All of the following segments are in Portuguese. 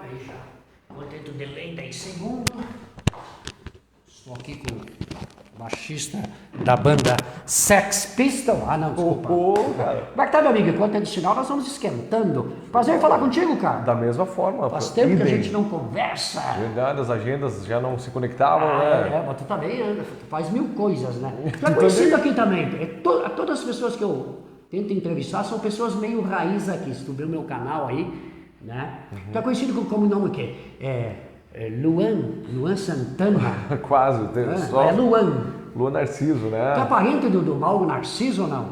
aí já. Contento delay 10 segundos. Estou aqui com o baixista da banda Sex Pistols. Ah, não, desculpa. Cara. Como é que tá, meu amigo? Enquanto é de sinal, nós vamos esquentando. Prazer em falar contigo, cara. Da mesma forma. Faz tempo que a idem. gente não conversa. Verdade, as agendas já não se conectavam, né? Mas tu também tu faz mil coisas, né? Tu é conhecido aqui também. Todas as pessoas que eu tento entrevistar são pessoas meio raiz aqui. Se tu vê o meu canal aí, né? Tu é conhecido como nome o quê? Luan Santana. Quase. É Luan. Luan Narciso, né? Tu é parente do Mauro Narciso ou não?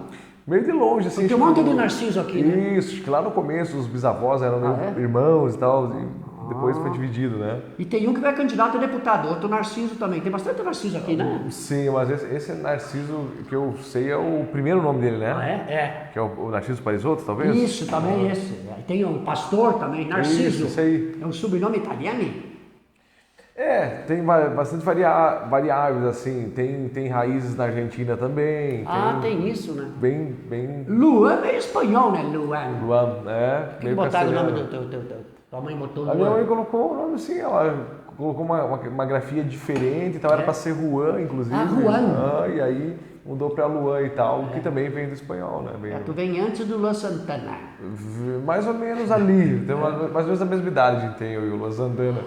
Meio de longe, assim. Tem um monte de Narciso aqui, né? Isso, acho que lá no começo os bisavós eram é? irmãos e tal, e depois foi dividido, né? E tem um que vai candidato a deputado, outro Narciso também. Tem bastante Narciso aqui, né? Sim, mas esse Narciso que eu sei é o primeiro nome dele, né? É. Que é o Narciso Parisotto, talvez? Isso, também esse. Tem um pastor também, Narciso. Isso aí. É um sobrenome italiano? Tem bastante variáveis, assim, tem raízes na Argentina também. Tem isso, né? Bem... Luan é espanhol, né? Luan. Luan, né? Por que botaram o nome do teu? Tua mãe botou Luan. A minha mãe colocou o nome assim, ela colocou uma grafia diferente, então era para ser Juan, inclusive. Juan. E aí mudou para Luan e tal, que também vem do espanhol, né? Tu vem antes do Luan Santana. Mais ou menos ali, tem mais ou menos a mesma idade tem eu e o Luan Santana.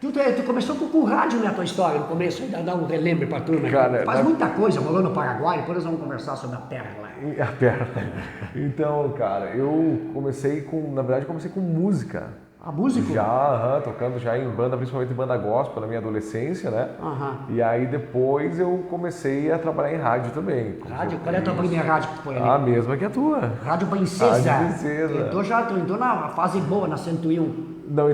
Tu começou com rádio, né, a tua história, no começo, ainda dá um relembre pra turma. Cara, faz muita coisa, morou no Paraguai, depois nós vamos conversar sobre a terra lá. A perna. Então, cara, eu comecei com música. A música? Já, tocando já em banda, principalmente em banda gospel na minha adolescência, né? E aí depois eu comecei a trabalhar em rádio também. Rádio? Qual é a tua primeira rádio que foi ali? A mesma que a tua. Rádio Princesa. Rádio Princesa. Tu entrou na fase boa, na 101. Não,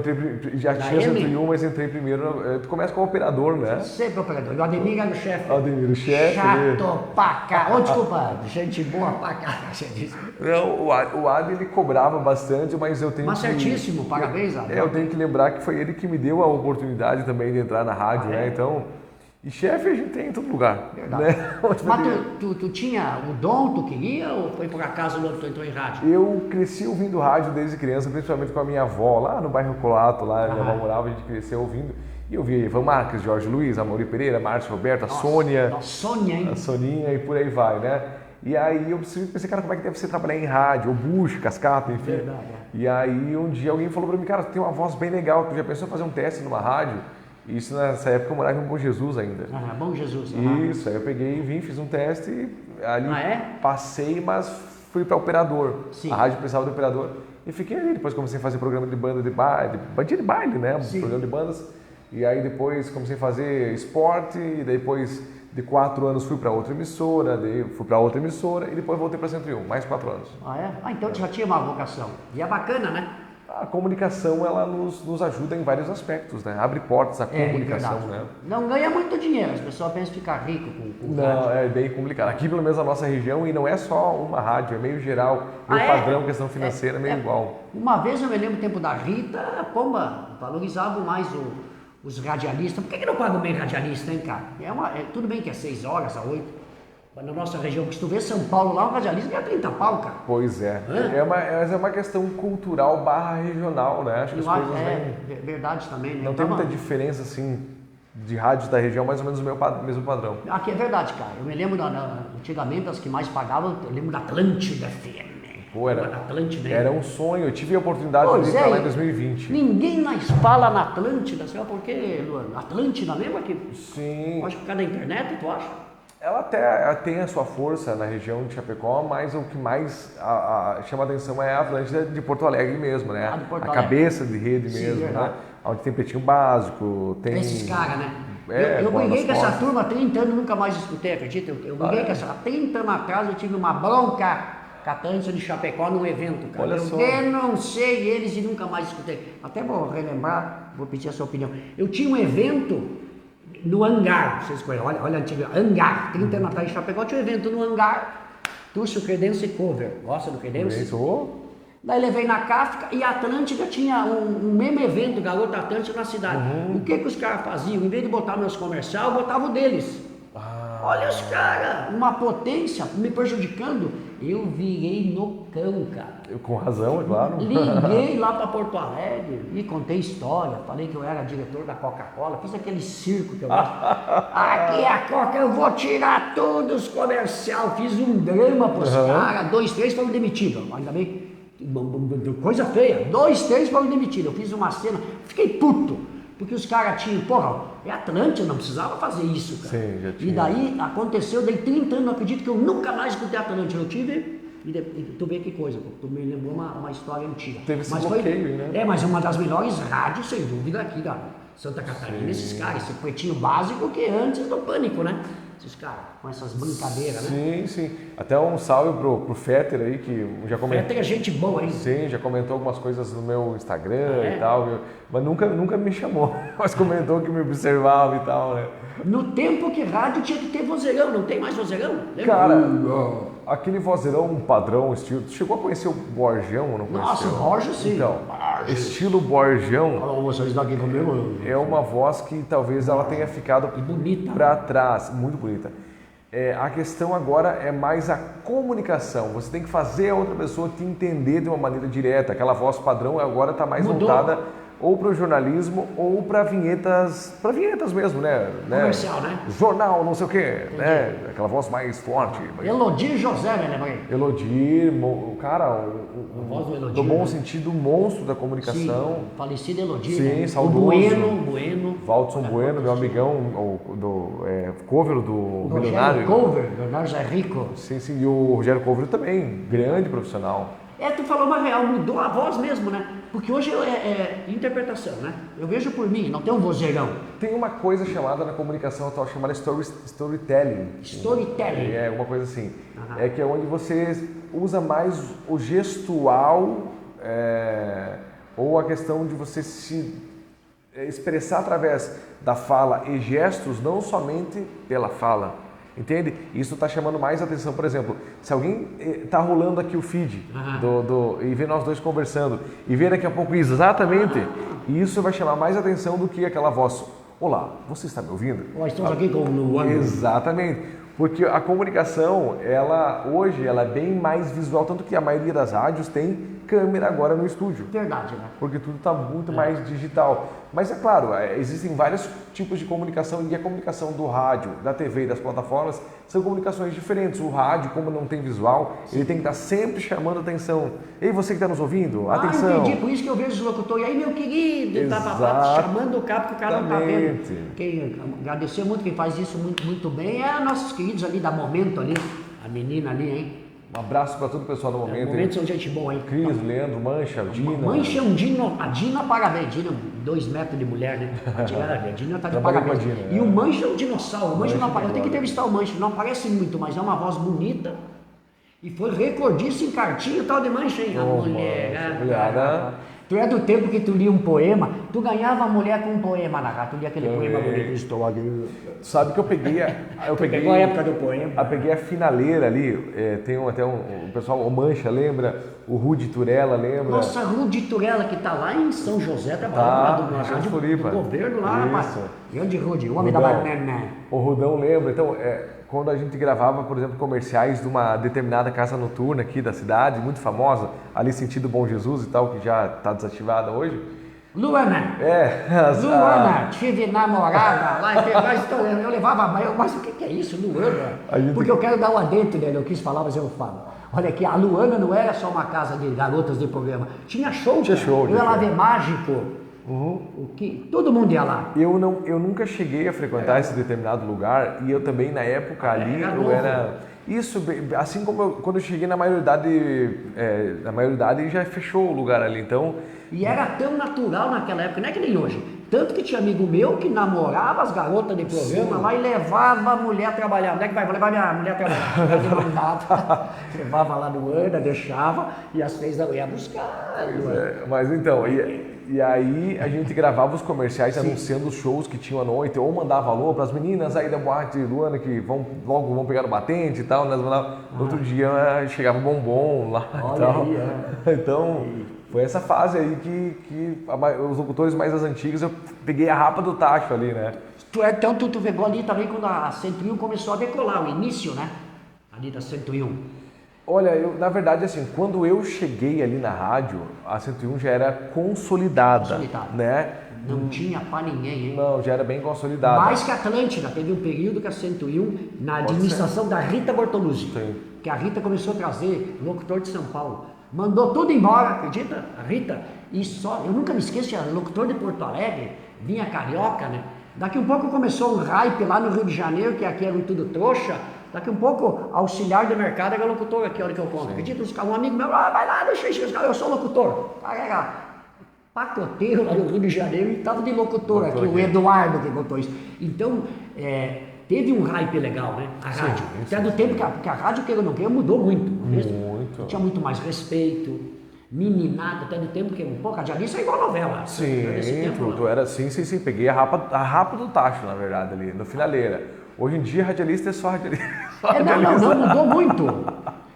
já Na tinha M? 101, mas entrei primeiro. Tu começa como operador, né? Sempre operador. E o Ademir era o chefe. Ademir, o chefe. Chato pra cá. Desculpa, gente boa pra cá. Não, o Ad ele cobrava bastante, mas eu tenho certíssimo, parabéns, Ad. Eu tenho que lembrar que foi ele que me deu a oportunidade também de entrar na rádio, né? Então, e chefe a gente tem em todo lugar. Verdade. Né? Mas tu tinha o dom, tu queria, ou foi por acaso logo tu entrou em rádio? Eu cresci ouvindo rádio desde criança, principalmente com a minha avó, lá no bairro Colato, lá minha avó morava, a gente cresceu ouvindo. E eu via Ivan Marques, Jorge Luiz, Amaury Pereira, Márcio Roberto, a Sônia. A Sônia, hein? A Soninha e por aí vai, né? E aí eu pensei, cara, como é que deve ser trabalhar em rádio, ou Bush, Cascata, enfim. Verdade. E aí um dia alguém falou pra mim, cara, tu tem uma voz bem legal, tu já pensou em fazer um teste numa rádio? Isso nessa época eu morava em Bom Jesus ainda. Bom Jesus. Isso, aí eu peguei e vim, fiz um teste e ali passei, mas fui para operador. Sim. A rádio precisava de operador e fiquei ali. Depois comecei a fazer programa de banda de baile, bandinha de baile, né? Sim. Programa de bandas. E aí depois comecei a fazer esporte, e depois de 4 anos fui para outra emissora, e depois voltei para 101, mais 4 anos. Então tu já tinha uma vocação. E é bacana, né? A comunicação, ela nos ajuda em vários aspectos, né? Abre portas à comunicação, né? Não ganha muito dinheiro, as pessoas pensam ficar rico com Não, rádio. é bem complicado. Aqui, pelo menos na nossa região, e não é só uma rádio, é meio geral. O padrão, questão financeira, é meio igual. Uma vez eu me lembro do tempo da Rita, valorizavam mais os radialistas. Por que não pagam bem radialista, hein, cara? Tudo bem que é 6 horas a 8. Mas na nossa região, se tu vê São Paulo lá, o radialista ganha 30 pau, cara. Pois é. Mas é uma questão cultural / regional, né? Acho que as coisas vêm... verdade também, né? Não tem muita diferença, assim, de rádios da região, mais ou menos o mesmo padrão. Aqui é verdade, cara. Eu me lembro, antigamente, as que mais pagavam, eu lembro da Atlântida FM. Pô, era um sonho. Eu tive a oportunidade de ir pra lá em 2020. Ninguém mais fala na Atlântida. Sabe por quê, Luan? Atlântida mesmo aqui? Sim. Acho que por causa da internet, tu acha? Ela até tem a sua força na região de Chapecó, mas o que mais chama a atenção é a Atlântida de Porto Alegre mesmo, né? A cabeça de rede mesmo, né? Onde tem Pretinho Básico, tem... Esses caras, né? Eu briguei com essa turma há 30 anos, nunca mais escutei, acredita? Eu briguei com essa... Há 30 anos atrás eu tive uma bronca com a Atlântida de Chapecó num evento, cara. Olha só. Eu denunciei eles e nunca mais escutei. Até vou relembrar, vou pedir a sua opinião. Eu tinha um evento no Hangar, vocês conhecem, olha antigo, Hangar, 30 anos atrás em Chapecó, tinha um evento no Hangar, trouxe o Creedence Cover, gosta do Creedence? Isso. Daí levei na Kafka e a Atlântida tinha um mesmo evento, Garota Atlântida na cidade. O que os caras faziam? Em vez de botar meus comercial, botavam o deles. Olha os caras, uma potência me prejudicando. eu virei no cão, cara. Com razão, é claro. Liguei lá para Porto Alegre e contei história, falei que eu era diretor da Coca-Cola, fiz aquele circo que eu gosto. Aqui é a Coca, eu vou tirar todos os comercial, fiz um drama pros caras, 2, 3 foram demitidos, ainda bem, coisa feia, 2, 3 foram demitidos, eu fiz uma cena, fiquei puto, porque os caras tinham, porra, é Atlântida, não precisava fazer isso, cara. Sim, já tinha. E daí aconteceu, daí 30 anos, não acredito que eu nunca mais escutei Atlântida, eu tive. E tu vê que coisa, tu me lembrou uma história antiga. Teve esse bloqueio, né? Mas uma das melhores rádios, sem dúvida, aqui da Santa Catarina, sim. Esses caras, esse pretinho básico que antes do Pânico, né? Esses caras, com essas brincadeiras, né? Sim, sim. Até um salve pro Fetter aí, que já comentou. Fetter é gente boa, hein? Sim, já comentou algumas coisas no meu Instagram e tal, mas nunca me chamou, mas comentou que me observava e tal, né? No tempo que rádio tinha que ter vozeirão, não tem mais vozeirão? Lembra? Cara, aquele vozeirão padrão, estilo. Tu chegou a conhecer o Borjão, não conheceu? Nossa, o Borja sim. Então, estilo Borjão. Vocês daqui comigo. É uma voz que talvez ela tenha ficado para trás, muito bonita. A questão agora é mais a comunicação. Você tem que fazer a outra pessoa te entender de uma maneira direta. Aquela voz padrão agora está mais voltada ou para o jornalismo ou para vinhetas mesmo, né? Comercial, né? Jornal, não sei o quê, né? Aquela voz mais forte. Elodir José, me lembrei. Elodir, cara, no bom sentido, monstro da comunicação. Sim, falecido Elodir. Sim, né? saudoso. O Bueno. Valdson Bueno, meu amigão, cover do Milionário. Cover, Leonardo Zé Rico. Sim, sim, e o Rogério Cover também, grande profissional. Tu falou uma real, mudou a voz mesmo, né? Porque hoje é interpretação, né? Eu vejo por mim, não tem um vozeirão. Tem uma coisa chamada na comunicação atual chamada storytelling. Storytelling. É uma coisa assim. É que é onde você usa mais o gestual ou a questão de você se expressar através da fala e gestos, não somente pela fala. Entende? Isso está chamando mais atenção. Por exemplo, se alguém está rolando aqui o feed e vê nós dois conversando e vê daqui a pouco exatamente, isso vai chamar mais atenção do que aquela voz. Olá, você está me ouvindo? Estamos aqui com o Luan. Exatamente. Porque a comunicação, hoje, ela é bem mais visual, tanto que a maioria das rádios tem câmera agora no estúdio. Verdade, né? Porque tudo está muito mais digital. Mas é claro, existem vários tipos de comunicação e a comunicação do rádio, da TV e das plataformas são comunicações diferentes. O rádio, como não tem visual, ele tem que estar sempre chamando atenção. Ei, você que está nos ouvindo, atenção. Entendi, por isso que eu vejo os locutores. E aí, meu querido, chamando o cara, porque o cara não está vendo. Agradecer muito quem faz isso muito bem é nossos queridos ali da Momento ali, a menina ali, hein? Um abraço para todo o pessoal do Momento. Momento são gente boa, hein? Cris, Leandro, Mancha, Dina. Mancha é um Dino, a Dina parabéns, Dina 2 metros de mulher, né? A Dina tá de parabéns. E o Mancha é um dinossauro, o Mancha não aparece, tem que entrevistar o Mancha, não aparece muito, mas é uma voz bonita. E foi recordista em cartinha tal de Mancha, hein? A mulher. Tu é do tempo que tu lia um poema, tu ganhava a mulher com um poema na cara, tu lia aquele poema bonito. Estou aqui. Sabe que eu peguei pegou a época do poema. Eu peguei a finaleira ali, tem até o pessoal, o Mancha lembra, o Rudi Turella lembra. Nossa, Rudi Turella que tá lá em São José, trabalhando lá do governo lá, rapaz. Grande Rudi, o homem da banana. O Rudão lembra, então, quando a gente gravava, por exemplo, comerciais de uma determinada casa noturna aqui da cidade, muito famosa, ali sentido Bom Jesus e tal, que já está desativada hoje. Luana! Luana, tive namorada lá, eu levava, mas o que é isso, Luana? Porque eu quero dar um adentro dele, eu quis falar, mas eu falo. Olha aqui, a Luana não era só uma casa de garotas de programa, tinha show. Eu ia lá ver Mágico. O que todo mundo ia lá. Eu nunca cheguei a frequentar esse determinado lugar e eu também na época ali eu era isso, assim como quando eu cheguei na maioridade já fechou o lugar ali, então. E era tão natural naquela época, não é que nem hoje. Tanto que tinha amigo meu que namorava as garotas de programa lá e levava a mulher a trabalhar. Onde é que vai? Vou levar minha mulher a trabalhar. Levava lá no Ana, deixava e às 3 da manhã ia buscar. Mas então, e aí a gente gravava os comerciais anunciando os shows que tinham à noite, ou mandava alô para as meninas aí da boate Luana que logo vão pegar o batente e tal, né? No outro dia chegava bombom lá e tal. Aí, Então, foi essa fase aí que os locutores mais das antigas, eu peguei a rapa do tacho ali, né? Então tu pegou ali também quando a 101 começou a decolar, o início, né? Ali da 101. Olha, na verdade, assim, quando eu cheguei ali na rádio, a 101 já era consolidada, né? Não tinha pra ninguém, hein? Não, já era bem consolidada. Mais que a Atlântida, teve um período que a 101, na administração da Rita Bortoluzzi, que a Rita começou a trazer locutor de São Paulo. Mandou tudo embora, acredita? A Rita, e só, eu nunca me esqueço, era locutor de Porto Alegre, vinha carioca, né? Daqui um pouco começou um hype lá no Rio de Janeiro, que aqui era tudo trouxa. Daqui um pouco, auxiliar de mercado era locutor aqui, a hora que eu conto. Acredita? Um amigo meu, vai lá, deixa eu sou locutor. Carrega pacoteiro lá no Rio de Janeiro e estava de locutor aqui, o Eduardo que contou isso. Então, teve um hype legal, né? A rádio. Até do tempo que a rádio, que eu não queria, mudou muito. Muito. Tinha muito mais respeito, meninada, até do tempo que, pô, radialista é igual novela. Sim, tu era assim, sim. Peguei a rapa do tacho, na verdade, ali, no finaleira. Hoje em dia, radialista é só radialista. Não, mudou muito.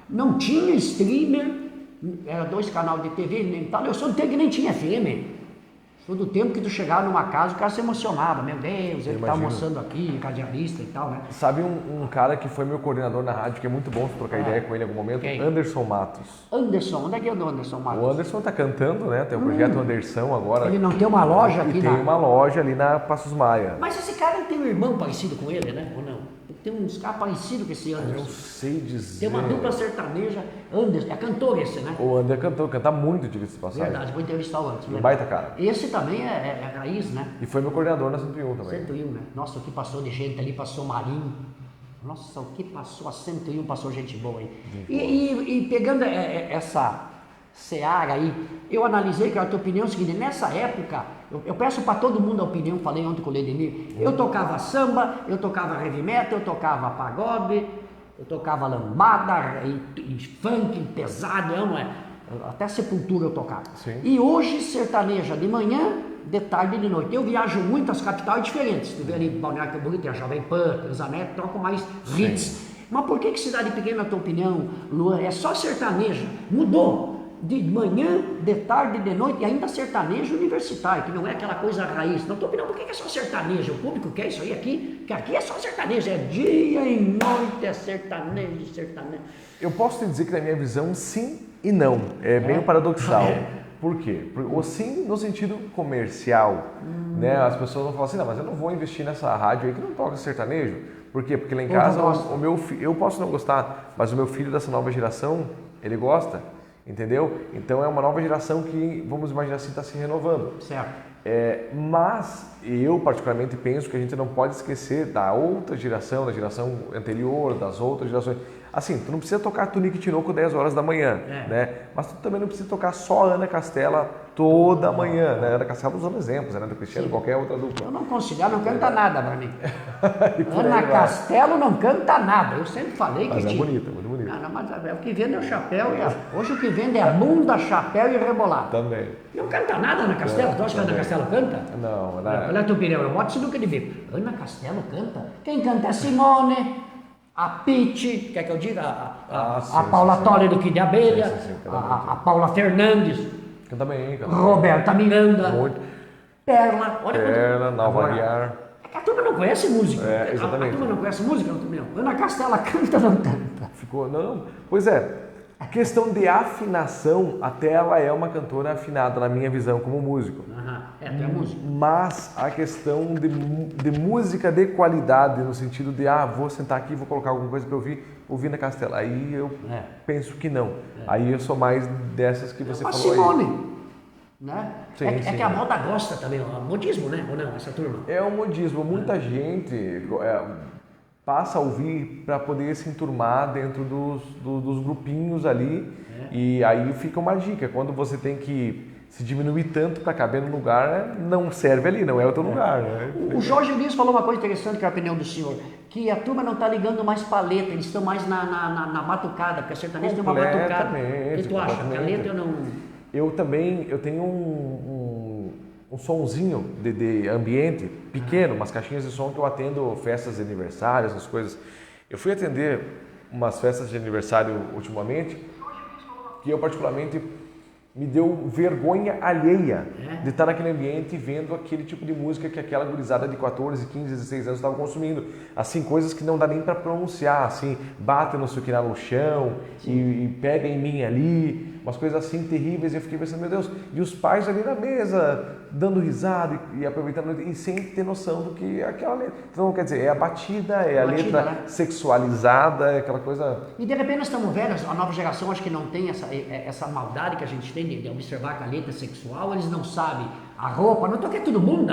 Não tinha streamer, era 2 canais de TV, nem tal. Eu sou do tempo que nem tinha FM. Sou do tempo que tu chegava numa casa, o cara se emocionava. Meu Deus, ele tá almoçando aqui, radialista e tal, né? Sabe um cara que foi meu coordenador na rádio, que é muito bom se trocar ideia com ele em algum momento? Quem? Anderson Matos. Anderson, onde é que é o Anderson Matos? O Anderson tá cantando, né? Tem o projeto Anderson agora. Ele não tem uma loja aqui tem uma loja ali na Passos Maia. Mas esse cara não tem um irmão parecido com ele, né? Ou não? Tem uns caras parecidos com esse Anderson. Eu sei dizer. Tem uma dupla sertaneja, Anderson, é cantor esse, né? O Anderson cantou, canta muito, diga-se de passagem. Verdade, vou entrevistar o Anderson. Um baita cara. Esse também é raiz, né? E foi meu coordenador na 101 também. 101, né? Nossa, o que passou de gente ali, passou Marinho. Nossa, o que passou, a 101 passou gente boa aí. E pegando essa seara aí, eu analisei que a tua opinião é o seguinte, nessa época, eu peço para todo mundo a opinião, falei ontem com o Ledemir, eu tocava samba, eu tocava heavy metal, eu tocava pagode, eu tocava lambada, e funk pesado, até Sepultura eu tocava. Sim. E hoje sertaneja de manhã, de tarde e de noite. Eu viajo muito, as capitais diferentes. Tu vê ali Balneário Camboriú, tem a Jovem Pan, tem o Zanetti, troco mais hits. Mas por que cidade pequena, na tua opinião, Luan, é só sertaneja? Mudou. De manhã, de tarde, de noite, e ainda sertanejo universitário, que não é aquela coisa raiz. Na tua opinião, por que é só sertanejo? O público quer isso aí aqui? Porque aqui é só sertanejo, é dia e noite, é sertanejo. Eu posso te dizer que na minha visão, sim e não. É meio paradoxal. Por quê? O sim no sentido comercial, né? As pessoas vão falar assim, não, mas eu não vou investir nessa rádio aí que não toca sertanejo. Por quê? Porque lá em casa, eu posso não gostar, mas o meu filho dessa nova geração, ele gosta, entendeu? Então é uma nova geração que, vamos imaginar assim, está se renovando. Certo. Mas eu particularmente penso que a gente não pode esquecer da outra geração, da geração anterior, das outras gerações. Assim, tu não precisa tocar Tunique e Tinoco 10 horas da manhã, né? Mas tu também não precisa tocar só Ana Castela toda manhã, né? Ana Castela usando exemplos, né? Do Cristiano, qualquer outra dupla. Eu não considero, não canta nada pra mim. Ana Castelo não canta nada. Eu sempre falei que mas tinha. É bonita, muito bonita. Não, mas o que vende é o chapéu. Hoje o que vende é bunda, chapéu e rebolado. Também. Não canta nada, Ana Castelo. Tu acha que a Ana Castelo canta? Não, Qual é a tua opinião? Eu boto sinuca de bico. Ana Castelo canta? Quem canta é Simone, a Pete, quer que eu diga? A Paula Tolle do Kid de Abelha, a Paula Fernandes, canta bem, Roberta Miranda, muito. Perla, olha Perla, Nalva Aguiar. A turma não conhece música. Exatamente. A turma não conhece música, Ana Castela canta ou não canta? Não. Pois é, a questão de afinação, até ela é uma cantora afinada, na minha visão, como músico. Tu é músico. Mas a questão de música de qualidade, no sentido de, vou sentar aqui, vou colocar alguma coisa para ouvir na Castela. Aí eu penso que não. Aí eu sou mais dessas que você falou Simone. aí. Né? Sim, é que a moda gosta também, o modismo, né? Ou não, essa turma? É o modismo. Muita gente passa a ouvir para poder se enturmar dentro dos grupinhos ali. E aí fica uma dica. Quando você tem que se diminuir tanto para caber no lugar, não serve ali, não é o teu lugar. Né? O Jorge Luiz falou uma coisa interessante, que é a opinião do senhor, que a turma não está ligando mais para a letra, eles estão mais na batucada, porque a sertaneja tem uma batucada. O que tu acha? Que a letra eu não... Eu tenho um sonzinho de ambiente pequeno, umas caixinhas de som que eu atendo festas de aniversário, essas coisas. Eu fui atender umas festas de aniversário ultimamente, que eu particularmente me deu vergonha alheia De estar naquele ambiente e vendo aquele tipo de música que aquela gurizada de 14, 15, 16 anos estava consumindo. Assim, coisas que não dá nem para pronunciar, assim, bate não sei o que lá no chão e pega em mim ali, umas coisas assim terríveis. E eu fiquei pensando, meu Deus, e os pais ali na mesa, dando risada e aproveitando, e sem ter noção do que é aquela letra. Então, quer dizer, é a batida, é a letra, né? Sexualizada, é aquela coisa... E de repente nós estamos velhos, a nova geração acho que não tem essa maldade que a gente tem de observar que a letra é sexual, eles não sabem a roupa, não toca tudo mundo.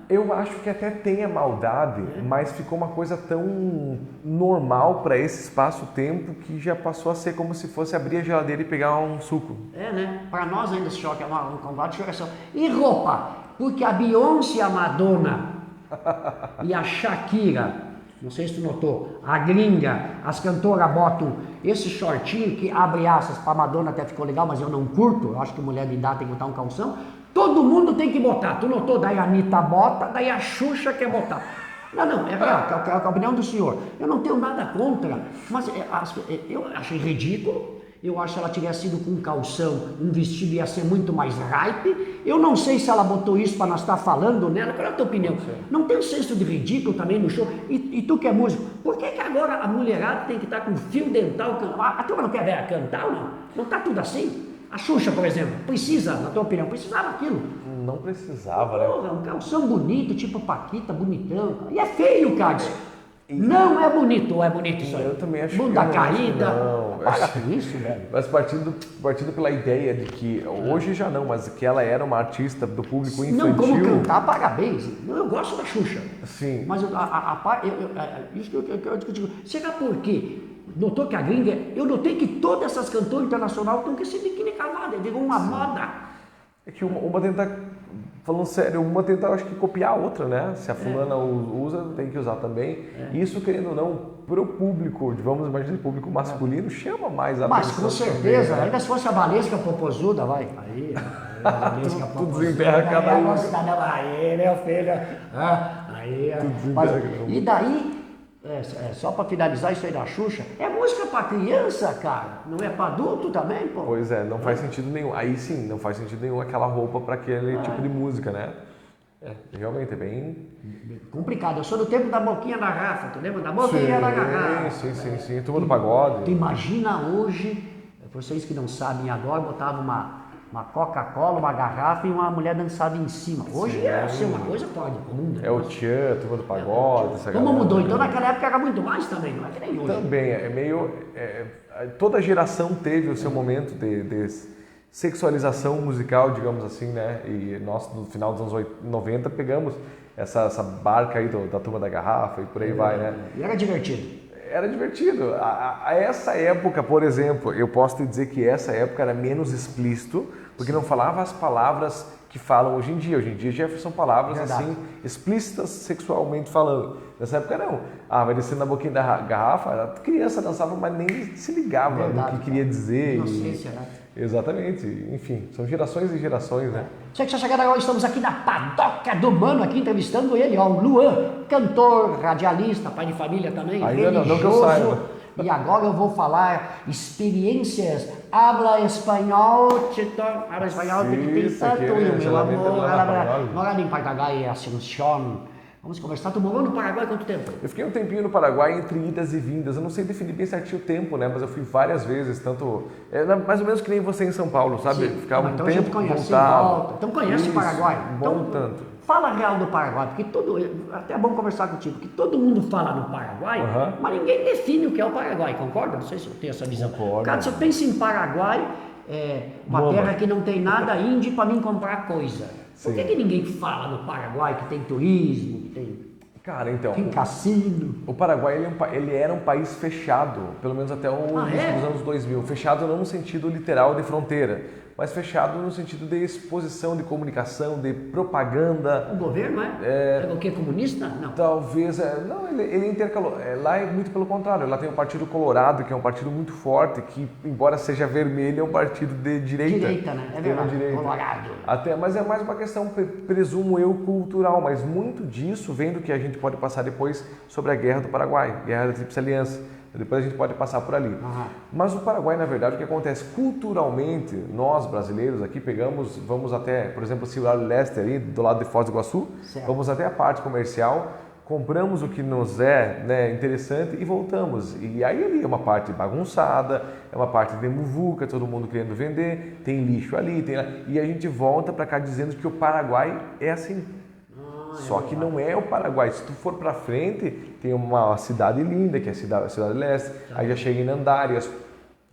Eu acho que até tem a maldade, mas ficou uma coisa tão normal para esse espaço-tempo que já passou a ser como se fosse abrir a geladeira e pegar um suco. É, né? Para nós ainda esse choque é um combate de geração. E roupa? Porque a Beyoncé, a Madonna e a Shakira, não sei se tu notou, a gringa, as cantoras botam esse shortinho que abre asas para Madonna, até ficou legal, mas eu não curto, eu acho que mulher de idade tem que botar um calção. Todo mundo tem que botar, tu notou? Daí a Anitta bota, daí a Xuxa quer botar. Não, é real, que é a opinião do senhor. Eu não tenho nada contra, mas eu achei ridículo. Eu acho que se ela tivesse sido com um calção, um vestido ia ser muito mais hype. Eu não sei se ela botou isso para nós estar falando nela. Qual é a tua opinião? Não tem um senso de ridículo também no show? E tu que é músico, por que agora a mulherada tem que estar com fio dental? A turma não quer ver a cantar ou não? Não está tudo assim? A Xuxa, por exemplo, precisa, na tua opinião, precisava aquilo? Não precisava, né? Porra, um calção bonito, tipo Paquita, bonitão. E é feio, cara. Não é bonito, ou é bonito isso aí? Eu também acho Bunda que caída. não. Para com isso, velho. Mas partindo pela ideia de que, hoje já não, mas que ela era uma artista do público infantil. Não, como cantar, parabéns. Eu gosto da Xuxa. Sim. Mas isso que eu digo, será por quê? Notou que a gringa, eu notei que todas essas cantoras internacionais estão com esse biquíni cavado, virou uma moda. É que uma tenta, falando sério, uma tenta, acho que copiar a outra, né? Se a fulana usa, tem que usar também. Isso, querendo ou não, pro público, vamos imaginar, público masculino, chama mais a Mas atenção. com certeza, também, né? ainda se fosse a Valesca Popozuda, vai. Aí, a Valesca Tudo desemperra cada um. Aí, meu filho. Aí, mas, e daí... só para finalizar isso aí da Xuxa, é música para criança, cara, não é para adulto também, pô? Pois é, não faz sentido nenhum. Aí sim, não faz sentido nenhum aquela roupa para aquele tipo de música, né? Realmente é bem... complicado. Eu sou do tempo da boquinha da garrafa, tu lembra da boquinha da garrafa? Sim. Turma do pagode. Tu imagina hoje, vocês que não sabem agora, botava uma Coca-Cola, uma garrafa e uma mulher dançava em cima. Hoje é assim, uma coisa fora do comum. É o Tchan, Turma do Pagode. Como mudou? Então naquela época era muito mais também, não é que nem hoje. Também, é meio... toda geração teve o seu momento de sexualização musical, digamos assim, né? E nós, no final dos anos 90, pegamos essa barca aí da Turma da Garrafa e por aí vai, né? E era divertido. Era divertido. A essa época, por exemplo, eu posso te dizer que essa época era menos explícito, porque não falava as palavras que falam hoje em dia. Hoje em dia já são palavras assim explícitas sexualmente falando. Nessa época não. Vai descendo na boquinha da garrafa, a criança dançava, mas nem se ligava no que queria dizer. Inocência, né? Exatamente. Enfim, são gerações e gerações, né? Você que está chegando agora, estamos aqui na Padoca do Mano, aqui entrevistando ele, ó, o Luan, cantor, radialista, pai de família também, ainda religioso. não que eu saiba. E agora eu vou falar experiências, habla espanhol, habla espanhol, que tem tanto, meu amor, mora em Paraguai e Assunção. Vamos conversar. Tu morou no Paraguai quanto tempo? Eu fiquei um tempinho no Paraguai entre idas e vindas. Eu não sei definir bem certinho o tempo, né? Mas eu fui várias vezes, tanto... mais ou menos que nem você em São Paulo, sabe? Sim. Ficava Então um tempo, conhece, voltava. Então conhece o Paraguai. Bom Então, tanto. Fala real do Paraguai, porque até é bom conversar contigo, porque todo mundo fala no Paraguai, mas ninguém define o que é o Paraguai, concorda? Não sei se eu tenho essa visão. Concordo. Cara, se eu penso em Paraguai, uma terra que não tem nada índio para mim comprar coisa. Por que ninguém fala no Paraguai que tem turismo, que tem... Cara, então, tem cassino. O Paraguai ele era um país fechado, pelo menos até o início dos anos 2000. Fechado não no sentido literal de fronteira, mas fechado no sentido de exposição, de comunicação, de propaganda. O governo é o que? Comunista? Não. Talvez, não, ele intercalou. Lá é muito pelo contrário, lá tem o Partido Colorado, que é um partido muito forte, que embora seja vermelho, é um partido de direita. Direita, né? É verdade, Colorado. Mas é mais uma questão, presumo eu, cultural, mas muito disso vem do que a gente pode passar depois sobre a Guerra do Paraguai, Guerra da Tríplice Aliança. Depois a gente pode passar por ali. Mas o Paraguai, na verdade, o que acontece? Culturalmente, nós brasileiros aqui vamos até, por exemplo, o Cidade Leste ali, do lado de Foz do Iguaçu, vamos até a parte comercial, compramos o que nos é, né, interessante e voltamos. E aí ali é uma parte bagunçada, é uma parte de muvuca, todo mundo querendo vender, tem lixo ali, e a gente volta para cá dizendo que o Paraguai é assim. Só que não é o Paraguai. Se tu for para frente, tem uma cidade linda, que é a Cidade Leste, aí já chega em Andárias,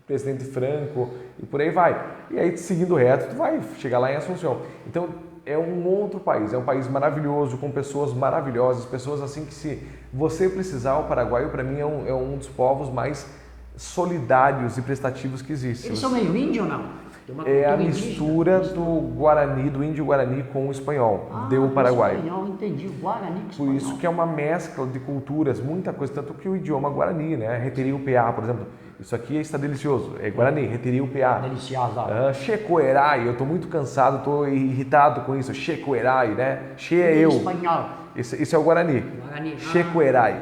Presidente Franco e por aí vai. E aí, seguindo reto, tu vai chegar lá em Assunção. Então, é um outro país, é um país maravilhoso, com pessoas maravilhosas, pessoas assim que se você precisar, o Paraguai para mim é um dos povos mais solidários e prestativos que existe. Eles são meio índio ou não? É a mistura do Guarani, do índio Guarani com o espanhol, deu o Paraguai. Espanhol, entendi, Guarani com espanhol. Por isso que é uma mescla de culturas, muita coisa, tanto que o idioma Guarani, né? Reteria o PA, por exemplo, isso aqui está delicioso, é Guarani, reteria o PA. Deliciosa. Checoerai, eu estou muito cansado, estou irritado com isso, checoerai, né? Che é eu. Espanhol. Isso é o Guarani. Checoerai.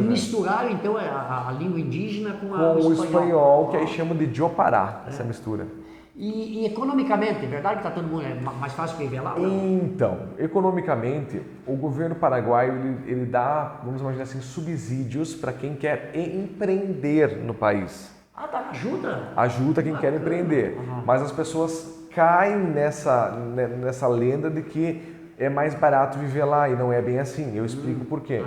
Misturaram então a língua indígena com o espanhol, que aí chamam de Jopará, essa mistura. E economicamente, é verdade que está todo mundo mais fácil viver lá? Então, economicamente, o governo paraguaio ele dá, vamos imaginar assim, subsídios para quem quer empreender no país. Tá, ajuda? Ajuda quem quer empreender. Mas as pessoas caem nessa lenda de que é mais barato viver lá e não é bem assim. Eu explico por quê.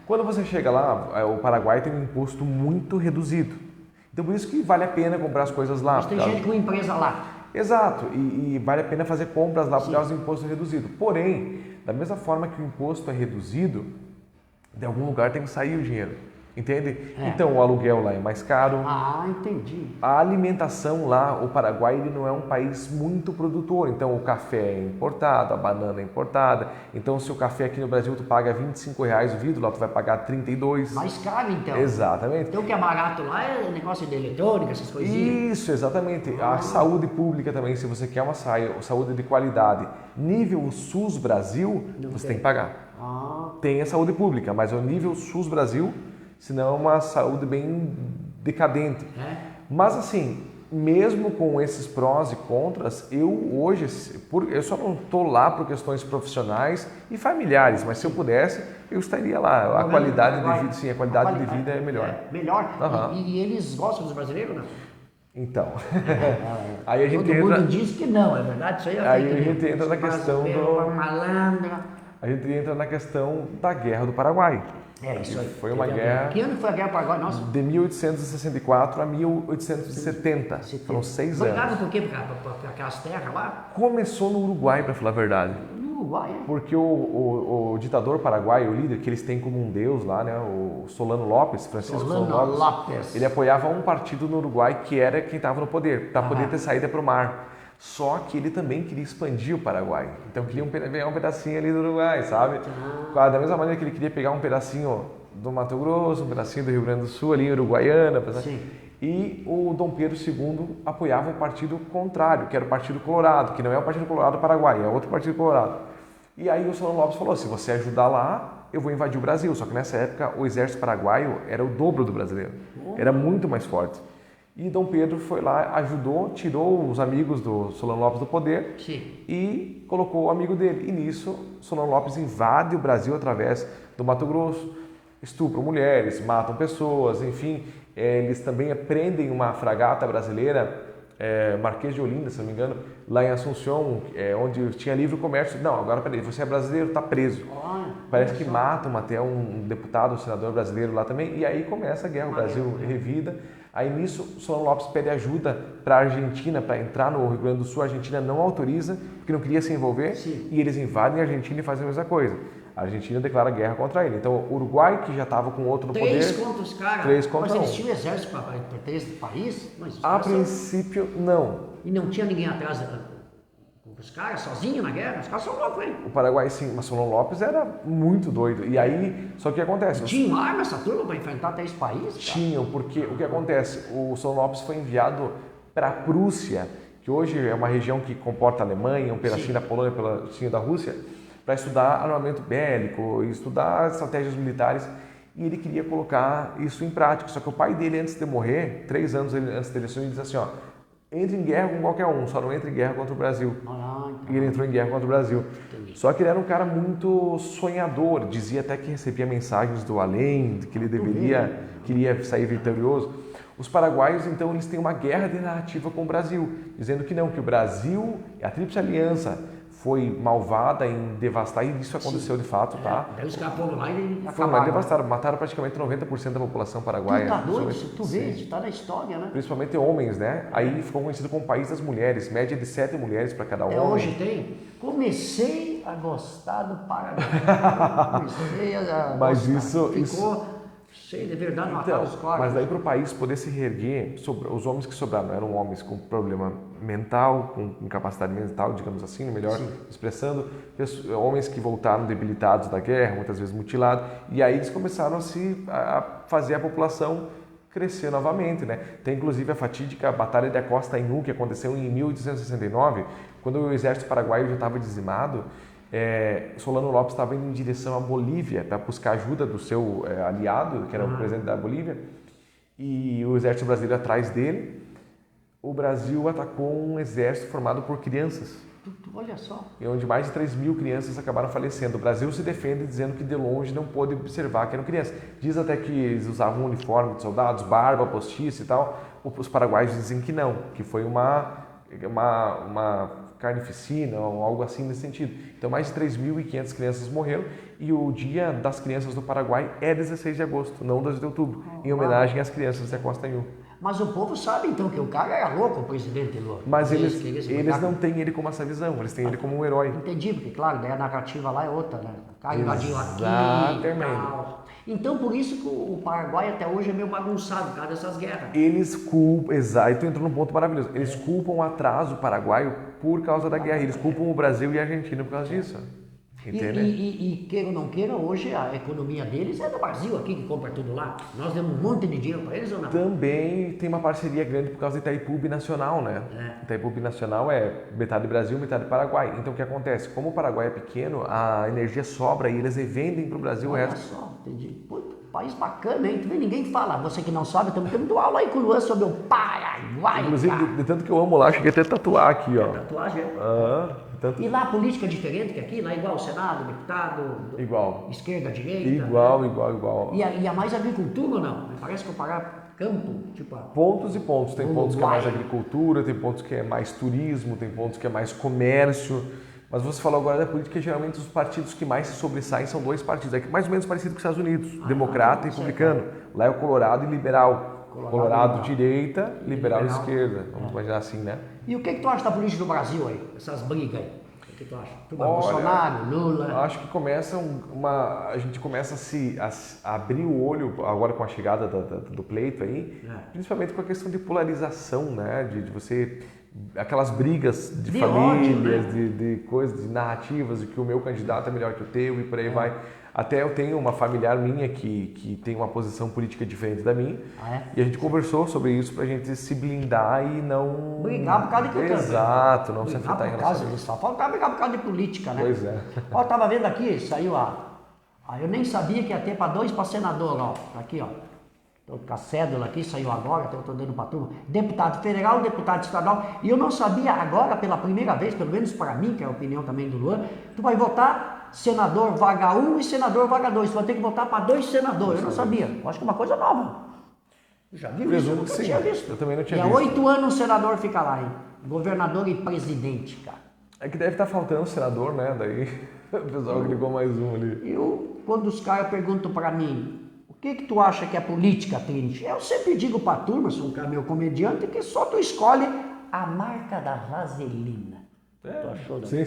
Quando você chega lá, o Paraguai tem um imposto muito reduzido. Então, por isso que vale a pena comprar as coisas lá. Mas tem gente com empresa lá. Exato, e vale a pena fazer compras lá por causa do imposto reduzido. Porém, da mesma forma que o imposto é reduzido, de algum lugar tem que sair o dinheiro. Entende? Então, o aluguel lá é mais caro. Entendi. A alimentação lá, o Paraguai, ele não é um país muito produtor. Então, o café é importado, a banana é importada. Então, se o café aqui no Brasil tu paga R$25 o vidro, lá tu vai pagar 32. Mais caro, então. Exatamente. Então, o que é barato lá é negócio de eletrônica, essas coisinhas. Isso, exatamente. A saúde pública também, se você quer uma saúde de qualidade, nível SUS Brasil, você tem que pagar. Tem a saúde pública, mas o nível SUS Brasil, senão é uma saúde bem decadente. Mas assim, mesmo com esses prós e contras, eu hoje, eu só não estou lá por questões profissionais e familiares, mas se eu pudesse, eu estaria lá. A qualidade de vida, sim, a qualidade de vida é melhor. Melhor? E eles gostam dos brasileiros, não? Então, aí a gente todo mundo diz que não, é verdade? Isso aí a gente entra na questão malandra. A gente entra na questão da Guerra do Paraguai. Isso aí. Foi uma guerra... Que ano foi a Guerra do Paraguai? Nossa. De 1864 a 1870. Foram 6 anos. Brigaram por quê? Por aquelas terras lá? Começou no Uruguai, para falar a verdade. No Uruguai, Porque o ditador paraguaio, o líder, que eles têm como um deus lá, né? O Solano Lopes, Francisco Solano Lopes. Ele apoiava um partido no Uruguai que era quem estava no poder, para poder ter saída para o mar. Só que ele também queria expandir o Paraguai. Então queria pegar um pedacinho ali do Uruguai, sabe? Da mesma maneira que ele queria pegar um pedacinho do Mato Grosso, um pedacinho do Rio Grande do Sul, ali em Uruguaiana. E o Dom Pedro II apoiava o partido contrário, que era o Partido Colorado, que não é o Partido Colorado do Paraguai, é outro Partido Colorado. E aí o Solano Lopes falou, se você ajudar lá, eu vou invadir o Brasil. Só que nessa época o exército paraguaio era o dobro do brasileiro, era muito mais forte. E Dom Pedro foi lá, ajudou, tirou os amigos do Solano Lopes do poder e colocou o amigo dele. E nisso, Solano Lopes invade o Brasil através do Mato Grosso, estupram mulheres, matam pessoas, enfim. Eles também prendem uma fragata brasileira, Marquês de Olinda, se não me engano, lá em Assunção, onde tinha livre comércio. Não, agora peraí, você é brasileiro, está preso. Parece que matam até um deputado, um senador brasileiro lá também. E aí começa a guerra, o Brasil revida. Aí nisso, o Solano Lopes pede ajuda para a Argentina, para entrar no Rio Grande do Sul. A Argentina não autoriza, porque não queria se envolver, e eles invadem a Argentina e fazem a mesma coisa. A Argentina declara guerra contra ele. Então, o Uruguai, que já estava com outro no poder... 3 contra os caras. 3 contra 1. Mas eles tinham exército para ter esse país? A princípio, não. E não tinha ninguém atrás os caras, sozinhos na guerra? Os caras são loucos, hein? O Paraguai, sim, mas Solano Lopes era muito doido. E aí, só que o que acontece? Tinham arma essa turma para enfrentar até esse país? Tinham, porque o que acontece? O Solano Lopes foi enviado para a Prússia, que hoje é uma região que comporta a Alemanha, um pedacinho da Polônia, um pedacinho da Rússia, para estudar armamento bélico, estudar estratégias militares. e ele queria colocar isso em prática. Só que o pai dele, antes de morrer, 3 anos antes da eleição, ele disse assim, ó, entre em guerra com qualquer um, só não entre em guerra contra o Brasil. E ele entrou em guerra contra o Brasil. Só que ele era um cara muito sonhador, dizia até que recebia mensagens do além, que ele queria sair vitorioso. Os paraguaios, então, eles têm uma guerra de narrativa com o Brasil, dizendo que não, que o Brasil, a Tríplice Aliança, foi malvada em devastar, e isso aconteceu de fato, tá? Daí os caras foram lá e foram lá e devastaram, mataram praticamente 90% da população paraguaia. Tu tá doido? Tu vê, tá na história, né? Principalmente homens, né? Aí ficou conhecido como país das mulheres, média de 7 mulheres para cada homem. Hoje tem. Comecei a gostar do Paraguai. Comecei a Mas gostar. isso... Ficou cheio de verdade, mataram os quatro. Mas daí para o país poder se reerguer, os homens que sobraram eram homens com problema mental, com incapacidade mental, digamos assim, melhor expressando, homens que voltaram debilitados da guerra, muitas vezes mutilados, e aí eles começaram a fazer a população crescer novamente, né? Tem inclusive a fatídica Batalha de Costa Inú, que aconteceu em 1869, quando o exército paraguaio já estava dizimado. Solano Lopes estava indo em direção à Bolívia para buscar ajuda do seu aliado, que era o presidente da Bolívia, e o exército brasileiro atrás dele. O Brasil atacou um exército formado por crianças. Olha só. E onde mais de 3.000 crianças acabaram falecendo. O Brasil se defende dizendo que de longe não pôde observar que eram crianças. Diz até que eles usavam um uniforme de soldados, barba, postiça e tal. Os paraguaios dizem que não, que foi uma carnificina ou algo assim nesse sentido. Então mais de 3.500 crianças morreram e o dia das crianças do Paraguai é 16 de agosto, não 12 de outubro, em homenagem às crianças da Costa Inú. Mas o povo sabe então que o cara era louco, o presidente Lula. Mas eles não têm ele como essa visão, eles têm ele como um herói. Entendi, porque claro, daí a narrativa lá é outra, né? O cara invadiu aqui e tal. Então por isso que o Paraguai até hoje é meio bagunçado por causa dessas guerras. Eles culpam, exato, tu entrou num ponto maravilhoso, eles culpam o atraso paraguaio por causa da guerra, eles culpam o Brasil e a Argentina por causa disso. Entendeu? E queira ou não queira, hoje a economia deles é do Brasil aqui, que compra tudo lá. Nós demos um monte de dinheiro para eles ou não? Também tem uma parceria grande por causa do Itaipu Binacional, né? Itaipu Binacional é metade Brasil, metade Paraguai. Então o que acontece? Como o Paraguai é pequeno, a energia sobra e eles revendem para o Brasil o resto. Só, entendi. Pô, país bacana, hein? Tu vê, ninguém fala. Você que não sabe, estamos tendo aula aí com o Luan sobre o Paraguai. Inclusive, de tanto que eu amo lá, cheguei até a tatuar aqui, ó. Tatuagem, Tanto... E lá a política é diferente que aqui? Lá igual Senado, deputado? Igual. Esquerda, direita? Igual. E a mais agricultura ou não? Parece que eu pagar campo, tipo... Pontos e pontos. Tem pontos que é mais agricultura, tem pontos que é mais turismo, tem pontos que é mais comércio. Mas você falou agora da política, geralmente os partidos que mais se sobressaem são 2 partidos. É mais ou menos parecido com os Estados Unidos, democrata e republicano. Lá é o Colorado e liberal. Colorado direita, liberal esquerda. Vamos imaginar assim, né? E o que tu acha da política do Brasil aí? Essas brigas aí? O que tu acha? Bolsonaro, Lula? Acho que a gente começa a abrir o olho agora com a chegada do pleito aí, principalmente com a questão de polarização, né? De você... Aquelas brigas de famílias, ódio, né? de coisas, de narrativas, de que o meu candidato é melhor que o teu e por aí vai. Até eu tenho uma familiar minha que tem uma posição política diferente da minha. E a gente conversou sobre isso pra gente se blindar e não... Brigar por causa de que? Exato, não se afetar em relação a isso. Só faltava brigar por causa de política, né? Pois é. Ó, tava vendo aqui, saiu eu nem sabia que ia ter para 2 para senador, ó. Aqui, ó. Tô com a cédula aqui, saiu agora, então eu tô dando para turma. Deputado federal, deputado estadual. E eu não sabia agora, pela primeira vez, pelo menos para mim, que é a opinião também do Luan, tu vai votar senador vaga 1 e senador vaga 2. Tu vai ter que votar para 2 senadores. Eu não sabia. Eu acho que é uma coisa nova. Eu já vi isso, eu nunca tinha visto. Eu também não tinha visto. visto. E há 8 anos o senador fica lá, hein? Governador e presidente, cara. É que deve estar faltando senador, né? Daí o pessoal ligou mais um ali. Quando os caras perguntam para mim, o que tu acha que é política, Trinity? Eu sempre digo pra turma, sou um cara meio comediante, que só tu escolhe a marca da vaselina. Tu achou? Sim.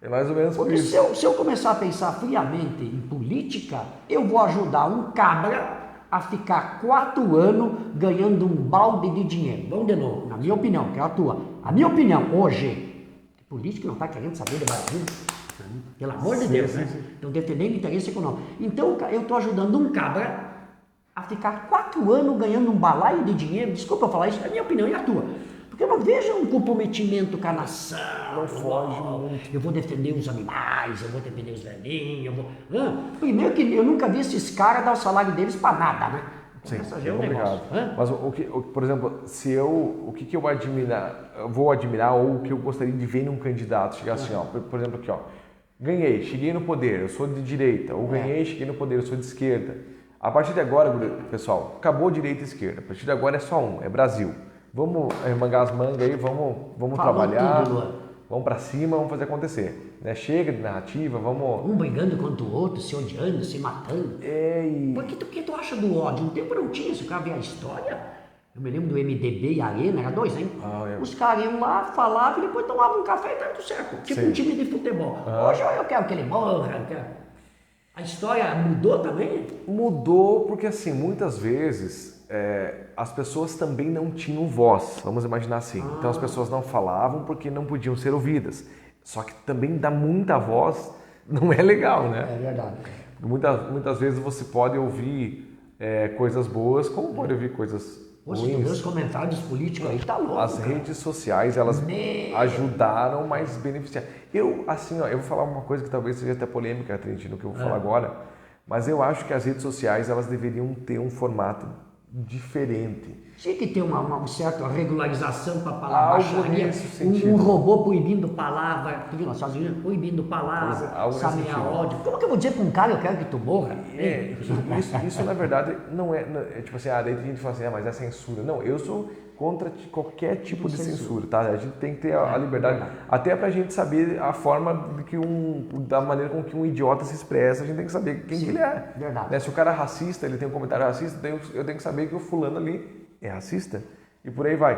É mais ou menos porque por isso. Se eu começar a pensar friamente em política, eu vou ajudar um cabra a ficar 4 anos ganhando um balde de dinheiro. Vamos de novo, na minha opinião, que é a tua. A minha opinião, hoje, político não está querendo saber do Brasil. Pelo amor de Deus, né? Estão defendendo interesse econômico. Então, eu estou ajudando um cabra a ficar 4 anos ganhando um balaio de dinheiro. Desculpa eu falar isso, é a minha opinião e a tua. Porque eu não vejo um comprometimento com a nação. Não foge muito. Eu vou defender os animais, eu vou defender os velhinhos, eu vou... Primeiro que eu nunca vi esses caras dar o salário deles para nada, né? Sim, é um negócio. Mas por exemplo, o que eu vou admirar ou o que eu gostaria de ver num candidato, chegar assim, ó, por exemplo aqui, ó, ganhei, cheguei no poder, eu sou de direita, ou ganhei, cheguei no poder, eu sou de esquerda. A partir de agora, pessoal, acabou direita e esquerda, a partir de agora é só um, é Brasil. Vamos mangar as mangas aí, vamos trabalhar, vamos para cima, vamos fazer acontecer. Né? Chega de narrativa, vamos... Um brigando contra o outro, se odiando, se matando. Por que tu acha do ódio? Um tempo não tinha, se o cara vê a história. Eu me lembro do MDB e Arena, era dois, hein? Os caras iam lá, falavam e depois tomavam um café e tá tudo certo. Tipo um time de futebol. Hoje eu quero que ele morra, eu quero... A história mudou também? Mudou porque, assim, muitas vezes as pessoas também não tinham voz, vamos imaginar assim. Então as pessoas não falavam porque não podiam ser ouvidas. Só que também dar muita voz não é legal, né? É verdade. Muitas vezes você pode ouvir coisas boas, como pode ouvir coisas ruins. Tu vê os comentários políticos aí, tá louco. As redes sociais, elas ajudaram, mas beneficiaram. Eu vou falar uma coisa que talvez seja até polêmica, Trent, no que eu vou falar agora, mas eu acho que as redes sociais, elas deveriam ter um formato diferente. Tinha que ter uma certa regularização para a palavra baixaria, um robô proibindo palavra, tu viu nos Estados Unidos? Proibindo palavra, samear ódio. Como que eu vou dizer para um cara, eu quero que tu morra? Isso na verdade não é tipo assim, daí a gente fala assim, mas é censura. Não, eu sou contra qualquer tipo de censura, tá? A gente tem que ter a liberdade, até pra gente saber a forma da maneira com que um idiota se expressa, a gente tem que saber quem ele é. Verdade. Né? Se o cara é racista, ele tem um comentário racista, eu tenho que saber que o fulano ali é racista e por aí vai.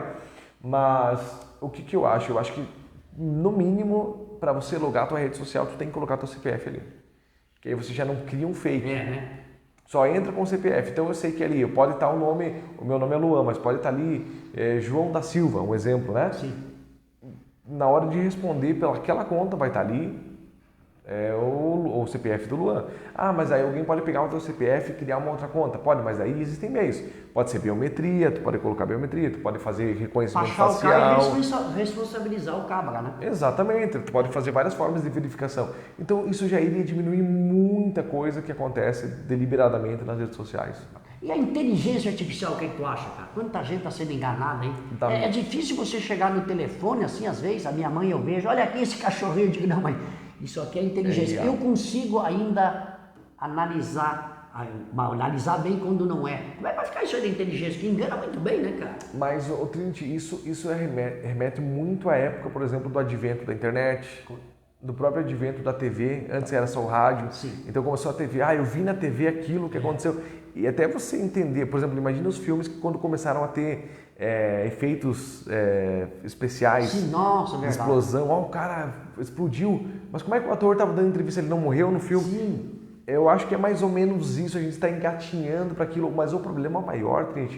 Mas o que eu acho? Eu acho que no mínimo para você logar a tua rede social, tu tem que colocar teu CPF ali. Que aí você já não cria um fake. Né? Só entra com o CPF. Então eu sei que ali pode estar o meu nome é Luan, mas pode estar ali João da Silva, um exemplo, né? Sim. Na hora de responder pelaquela conta vai estar ali o CPF do Luan. Mas aí alguém pode pegar o teu CPF e criar uma outra conta. Pode, mas aí existem meios. Pode ser biometria, tu pode colocar biometria, tu pode fazer reconhecimento facial. O cara e responsabilizar o cabra, né? Exatamente, tu pode fazer várias formas de verificação. Então isso já iria diminuir muita coisa que acontece deliberadamente nas redes sociais. E a inteligência artificial, o que tu acha, cara? Quanta gente está sendo enganada, hein? É difícil você chegar no telefone, assim, às vezes, a minha mãe eu vejo, olha aqui esse cachorrinho, eu digo, não, mãe, isso aqui é inteligência. Eu consigo ainda analisar bem quando não é. Como é que vai ficar isso aí da inteligência? Que engana muito bem, né, cara? Mas, Trint, isso remete muito à época, por exemplo, do advento da internet, do próprio advento da TV. Antes era só o rádio. Sim. Então começou a TV. Eu vi na TV aquilo que aconteceu. E até você entender, por exemplo, imagina os filmes que quando começaram a ter efeitos especiais. Sim, nossa, verdade. Explosão. O cara explodiu. Mas como é que o ator estava dando entrevista, ele não morreu no filme? Sim. Eu acho que é mais ou menos isso, a gente está engatinhando para aquilo, mas o problema maior, Trent,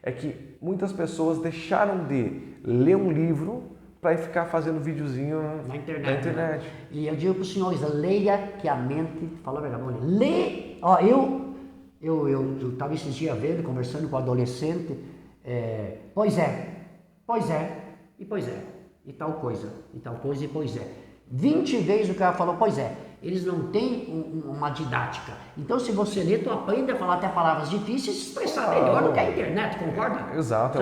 é que muitas pessoas deixaram de ler um livro para ficar fazendo videozinho na internet. Né? E eu digo para os senhores, leia que a mente, falou a verdade, lê, eu estava esses dias vendo, conversando com o adolescente, pois é, e tal coisa, e pois é. 20 vezes o cara falou, pois é. Eles não têm uma didática. Então, se você lê, tu aprende a falar até palavras difíceis e se expressar melhor do que a internet, concorda? Exato.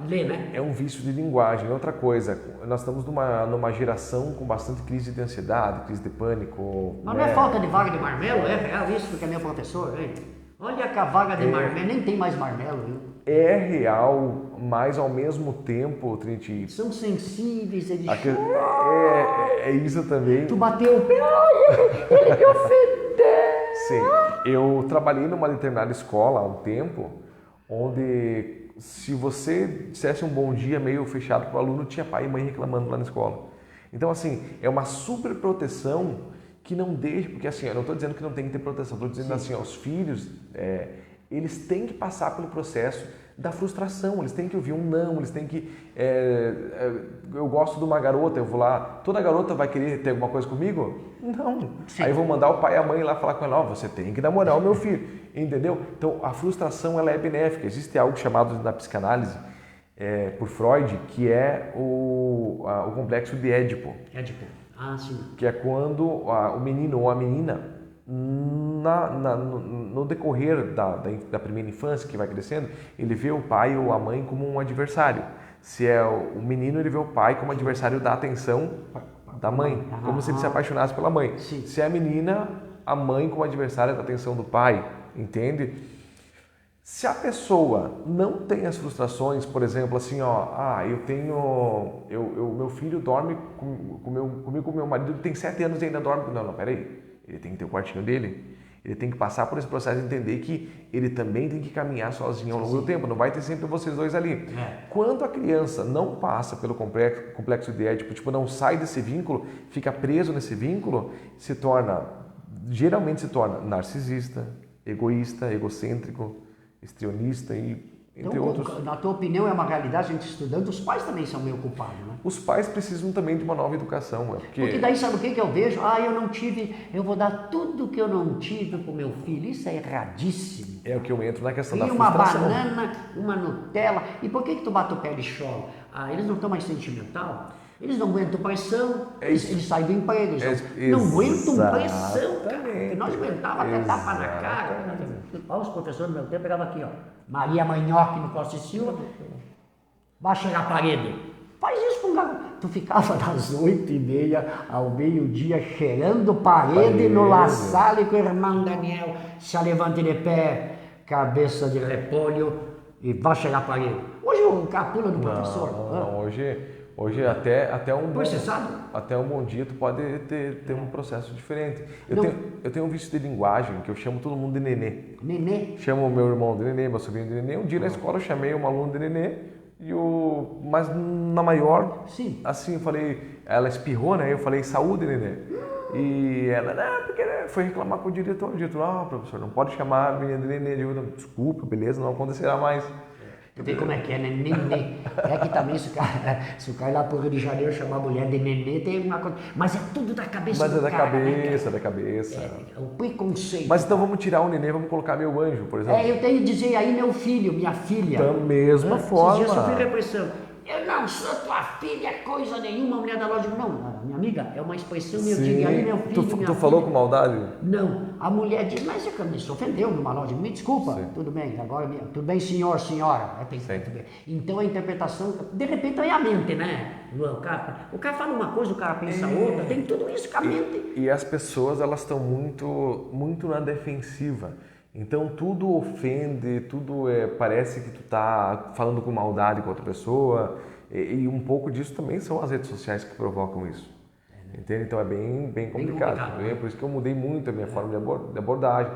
Lê, né? É um vício de linguagem. Outra coisa, nós estamos numa geração com bastante crise de ansiedade, crise de pânico. Mas não é falta de vaga de marmelo? É real isso, porque é meu professor, hein? Olha que a vaga de marmelo, nem tem mais marmelo, viu? É real, mas ao mesmo tempo, Trent... São sensíveis, eles... É isso também. Tu bateu o pé, ele me ofendeu. Sim, eu trabalhei numa determinada escola há um tempo, onde se você dissesse um bom dia meio fechado para o aluno, tinha pai e mãe reclamando lá na escola. Então, assim, é uma super proteção que não deixa... Porque, assim, eu não estou dizendo que não tem que ter proteção, estou dizendo assim, os filhos... eles têm que passar pelo processo da frustração, eles têm que ouvir um não, eles têm que... eu gosto de uma garota, eu vou lá, toda garota vai querer ter alguma coisa comigo? Não. Sim. Aí eu vou mandar o pai e a mãe lá falar com ela, você tem que namorar o meu filho, entendeu? Então a frustração ela é benéfica, existe algo chamado na psicanálise por Freud, que é o complexo de Édipo. Édipo. Ah, sim. Que é quando o menino ou a menina, no decorrer da primeira infância, que vai crescendo, ele vê o pai ou a mãe como um adversário. Se é o menino, ele vê o pai como adversário da atenção da mãe, como se ele se apaixonasse pela mãe. Sim. Se é a menina, a mãe como adversária da atenção do pai, entende? Se a pessoa não tem as frustrações, por exemplo, assim, meu filho dorme comigo com meu marido, tem 7 anos e ainda dorme. Não, peraí, ele tem que ter o quartinho dele, ele tem que passar por esse processo de entender que ele também tem que caminhar sozinho ao longo do tempo, não vai ter sempre vocês dois ali. Quando a criança não passa pelo complexo de Édipo, tipo, não sai desse vínculo, fica preso nesse vínculo, geralmente se torna narcisista, egoísta, egocêntrico, histrionista e entre outros. Na tua opinião, é uma realidade, a gente estudando, os pais também são meio culpados, né? Os pais precisam também de uma nova educação. Porque daí sabe o que eu vejo? Eu não tive, eu vou dar tudo que eu não tive pro meu filho. Isso é erradíssimo. É o que eu entro na questão e da frustração. Uma banana, uma Nutella. E por que tu bate o pé de choro? Eles não estão mais sentimental? Eles não aguentam pressão, eles saem do emprego, não aguentam pressão, cara. Porque nós aguentávamos até tapa na cara. Olha os professores do meu tempo, pegavam aqui, Maria Manhoque no Costa e Silva, vai chegar a parede. Faz isso com o garoto. Tu ficava das 8h30 ao meio-dia cheirando parede no La Salle com o irmão Daniel, se levante de pé, cabeça de repolho e vai chegar a parede. Hoje o cara pula do professor. Não, hoje até um bom dia tu pode ter um processo diferente. Eu tenho um vício de linguagem que eu chamo todo mundo de nenê. Nenê? Chamo o meu irmão de nenê, meu sobrinho de nenê. Um dia na escola eu chamei um aluno de nenê, mas na maior, sim, assim, eu falei, ela espirrou, né? Eu falei, saúde, nenê. E ela, porque foi reclamar com o diretor. O diretor, professor, não pode chamar a menina de nenê. Eu digo, desculpa, beleza, não acontecerá mais. Tu vê como é que é, né? Nenê. É que também, se o cara ir lá pro Rio de Janeiro chamar a mulher de nenê, tem uma coisa. Mas é tudo da cabeça do cara. Mas é da cabeça. É o preconceito. Mas então vamos tirar o nenê, vamos colocar meu anjo, por exemplo. Eu tenho que dizer aí meu filho, minha filha. Da mesma forma. Eu sofri repressão. Eu não sou tua filha, coisa nenhuma, a mulher da loja. Não, minha amiga, é uma expressão minha. Eu digo aí, meu filho, minha Tu falou com maldade? Não, a mulher diz, mas você me se ofendeu numa loja, me desculpa. Sim. Tudo bem, agora, tudo bem, senhor, senhora. Tudo bem. Então a interpretação, de repente é a mente, né? O cara fala uma coisa, o cara pensa outra, tem tudo isso com a mente. E as pessoas, elas estão muito na defensiva. Então tudo ofende, parece que tu tá falando com maldade com outra pessoa, e um pouco disso também são as redes sociais que provocam isso. Entende? Então é bem complicado. Por isso que eu mudei muito a minha forma de abordagem.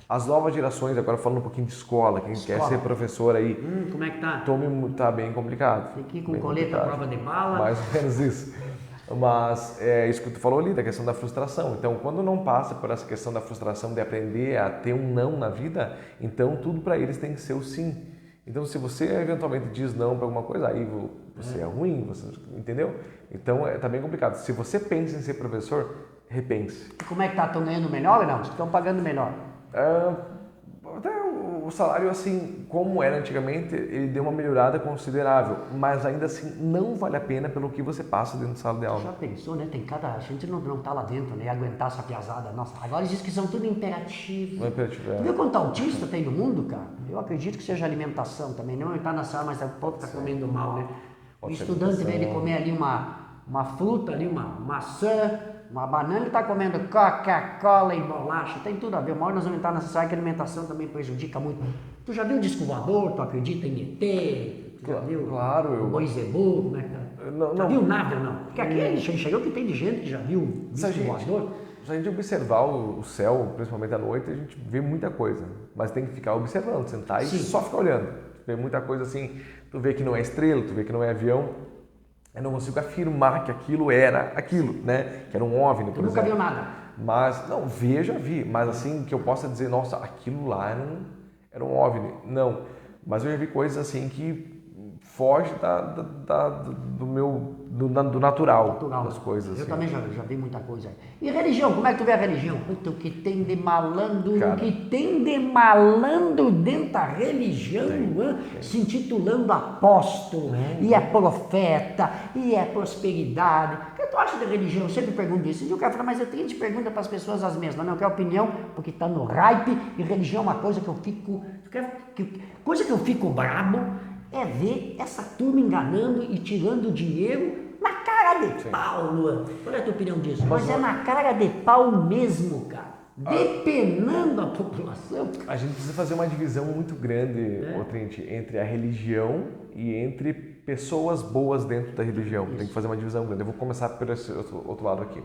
As novas gerações, agora falando um pouquinho de escola, quem quer ser professor aí, como é que tá? Tá bem complicado. Tem que ir com coleta à prova de bala. Mais ou menos isso. Mas é isso que tu falou ali, da questão da frustração. Então, quando não passa por essa questão da frustração de aprender a ter um não na vida, então tudo para eles tem que ser o sim. Então, se você eventualmente diz não para alguma coisa, aí você é ruim, você entendeu? Então, tá bem complicado. Se você pensa em ser professor, repense. E como é que tá? Estão ganhando melhor ou não? Estão pagando melhor? Até o salário, assim, como era antigamente, ele deu uma melhorada considerável, mas ainda assim não vale a pena pelo que você passa dentro da sala de aula. Já pensou, né? A gente não tá lá dentro, né? Aguentar essa piazada. Nossa, agora diz que são tudo imperativos. Tu viu quanto autista tem no mundo, cara? Eu acredito que seja alimentação também. Não está na sala, mas o povo tá comendo mal, né? O estudante, em vez de comer ali uma fruta, ali uma maçã, uma banana, ele está comendo Coca-Cola e bolacha, tem tudo a ver. Uma hora nós vamos entrar nessa área que a alimentação também prejudica muito. Tu já viu o disco voador? Tu acredita em ET? Tu já viu? Claro. O Boizebu? Como é que tá? Já viu nada, não? Porque aqui chegou que tem de gente que já viu o disco voador. Se a gente observar o céu, principalmente à noite, a gente vê muita coisa. Mas tem que ficar observando, sentar e só ficar olhando. Vê muita coisa assim, tu vê que não é estrela, tu vê que não é avião. Eu não consigo afirmar que aquilo era aquilo, né? Que era um OVNI, por exemplo. Nunca viu nada. Mas, não, já vi. Mas assim, que eu possa dizer, nossa, aquilo lá era um OVNI. Não. Mas eu já vi coisas assim que foge do natural das coisas. Eu assim. também já vi muita coisa. E religião, como é que tu vê a religião? Puta, o que tem de malandro, Cara, o que tem de malandro dentro da religião, se intitulando apóstolo, e é profeta, e é prosperidade. O que tu acha de religião? Eu sempre pergunto isso. E o cara fala, mas eu tenho de pergunta para as pessoas as mesmas. Não, que é opinião, porque está no hype, e religião é uma coisa que eu fico... Coisa que eu fico brabo é ver essa turma enganando e tirando dinheiro na cara de pau, Luan. Qual é a tua opinião disso? Mas é na cara de pau mesmo, cara. Depenando a população. A gente precisa fazer uma divisão muito grande, Trint, entre a religião e entre pessoas boas dentro da religião. Tem que fazer uma divisão grande. Eu vou começar por esse outro lado aqui.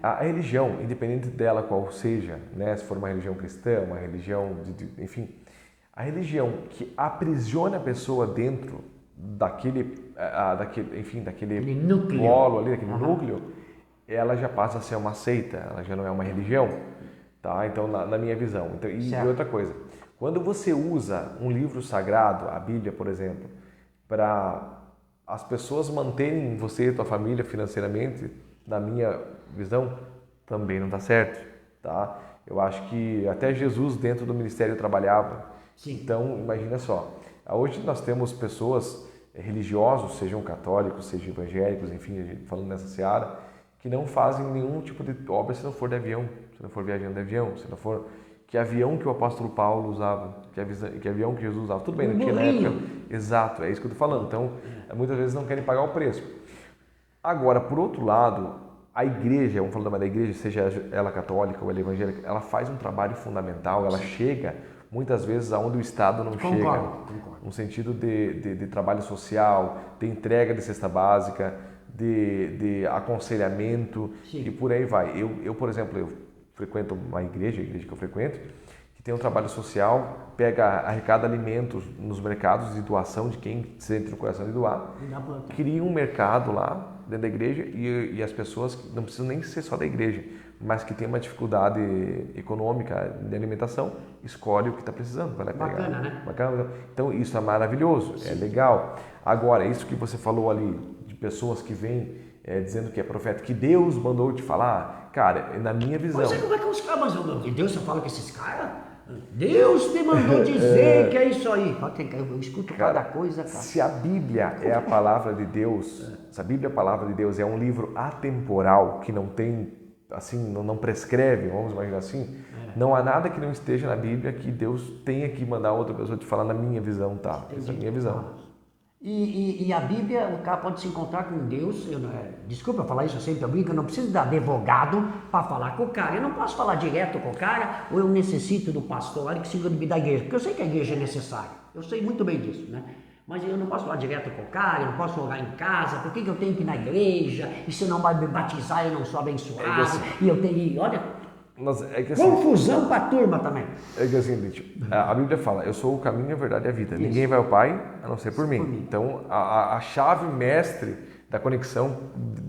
A religião, independente dela qual seja, né, se for uma religião cristã, uma religião, enfim, a religião que aprisiona a pessoa dentro daquele núcleo. polo ali, daquele núcleo, ela já passa a ser uma seita, ela já não é uma religião, tá? Então, na minha visão. Então, e outra coisa, quando você usa um livro sagrado, a Bíblia, por exemplo, para as pessoas manterem você e tua família financeiramente, na minha visão, também não está certo, tá? Eu acho que até Jesus dentro do ministério trabalhava. Sim. Então, imagina só, hoje nós temos pessoas religiosos, sejam católicos, sejam evangélicos, enfim, falando nessa seara, que não fazem nenhum tipo de obra se não for de avião, se não for viajando de avião, se não for... Que avião que o apóstolo Paulo usava, que avião que Jesus usava, tudo bem, naquela época. Exato, é isso que eu estou falando. Então, muitas vezes não querem pagar o preço. Agora, por outro lado, a igreja, vamos falar da igreja, seja ela católica ou ela evangélica, ela faz um trabalho fundamental, ela chega muitas vezes aonde o Estado não chega. Concordo. No sentido de trabalho social, de entrega de cesta básica, de aconselhamento. Sim. E por aí vai. Eu, por exemplo, eu frequento uma igreja, a igreja que eu frequento, que tem um trabalho social, arrecada alimentos nos mercados de doação de quem sente no coração de doar, cria um mercado lá dentro da igreja e as pessoas não precisam nem ser só da igreja, mas que tem uma dificuldade econômica de alimentação, escolhe o que está precisando, vai lá pegar. Bacana, né? Bacana. Então isso é maravilhoso, é legal. Agora, isso que você falou ali, de pessoas que vêm dizendo que é profeta, que Deus mandou te falar, cara, na minha visão... Mas como é que os caras... Deus só fala com esses caras? Deus me mandou dizer que é isso aí. Eu escuto cada coisa, cara. Se a Bíblia é a palavra de Deus, se a Bíblia é a palavra de Deus, é um livro atemporal, que não tem, assim, não prescreve, vamos imaginar assim, não há nada que não esteja na Bíblia que Deus tenha que mandar outra pessoa te falar na minha visão, tá? Essa é a minha visão. E a Bíblia, o cara pode se encontrar com Deus, desculpa eu falar isso, eu sempre brinco, eu não preciso de advogado para falar com o cara, eu não posso falar direto com o cara, ou eu necessito do pastor que siga da igreja, porque eu sei que a igreja é necessária, eu sei muito bem disso, né? Mas eu não posso falar direto com o cara, eu não posso orar em casa, por que eu tenho que ir na igreja, e se não vai me batizar eu não sou abençoado, e eu tenho, olha... confusão para a turma também. É que assim, a Bíblia fala, eu sou o caminho, a verdade e a vida. Isso. Ninguém vai ao Pai a não ser por mim. Então, a chave mestre da conexão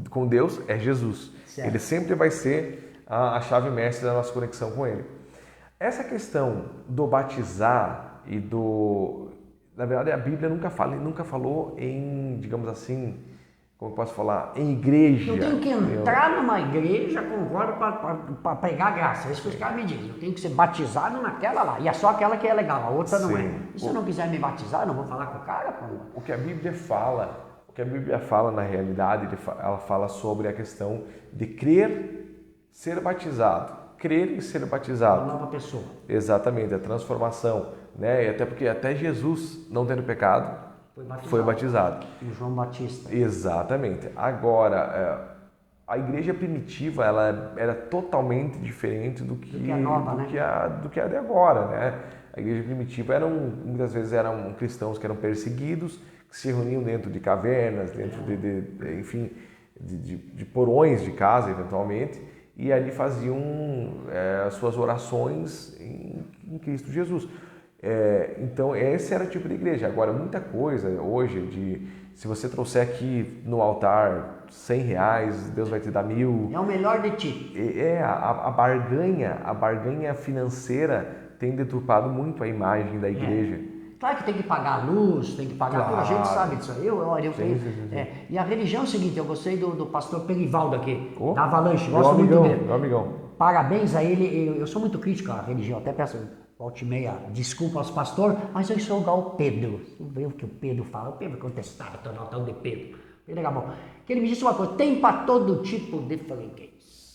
com Deus é Jesus. Certo. Ele sempre vai ser a chave mestre da nossa conexão com Ele. Essa questão do batizar e do... Na verdade, a Bíblia nunca falou em, digamos assim... Como eu posso falar? Em igreja. Eu tenho que entrar numa igreja, concordo, para pregar graça. É isso que os caras me dizem. Eu tenho que ser batizado naquela lá. E é só aquela que é legal, a outra não é. E se eu não quiser me batizar, eu não vou falar com o cara? O que a Bíblia fala na realidade, ela fala sobre a questão de crer, ser batizado. Crer e ser batizado. Uma nova pessoa. Exatamente, a transformação. Né? E até porque até Jesus, não tendo pecado, foi batizado. E João Batista. Exatamente. Agora, a igreja primitiva ela era totalmente diferente do que a de agora, né? A igreja primitiva muitas vezes eram cristãos que eram perseguidos, que se reuniam dentro de cavernas, dentro de porões de casa, eventualmente, e ali faziam as suas orações em Cristo Jesus. Então esse era o tipo de igreja. Agora muita coisa hoje se você trouxer aqui no altar R$100, Deus vai te dar 1.000. É o melhor de ti. A barganha financeira tem deturpado muito a imagem da igreja. Claro que tem que pagar a luz, tem que pagar tudo, a gente sabe disso aí. E a religião é o seguinte, eu gostei do pastor Perivaldo aqui, da Avalanche, gosto muito dele. Meu amigão. Parabéns a ele, eu sou muito crítico à religião, até peço volte e meia desculpa aos pastores, mas eu sou igual o Pedro. Você vê o que o Pedro fala, o Pedro contestava todo o tal de Pedro. Pedro era bom. Que ele me disse uma coisa, tem para todo tipo de freguês.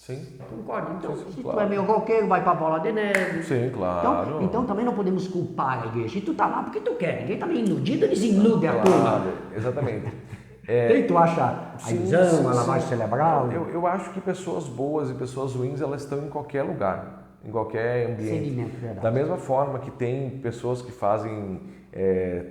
Sim. Concordo. Então, se claro. tu é meio roqueiro, vai pra bola de neve. Sim, claro. Então também não podemos culpar a igreja. E tu tá lá porque tu quer. Ninguém tá meio iludido, eles iludem a turma. Exatamente. E tu acha a ilusão, a lavagem cerebral? Eu acho que pessoas boas e pessoas ruins, elas estão em qualquer lugar, em qualquer ambiente. Segmento, verdade. Da mesma forma que tem pessoas que fazem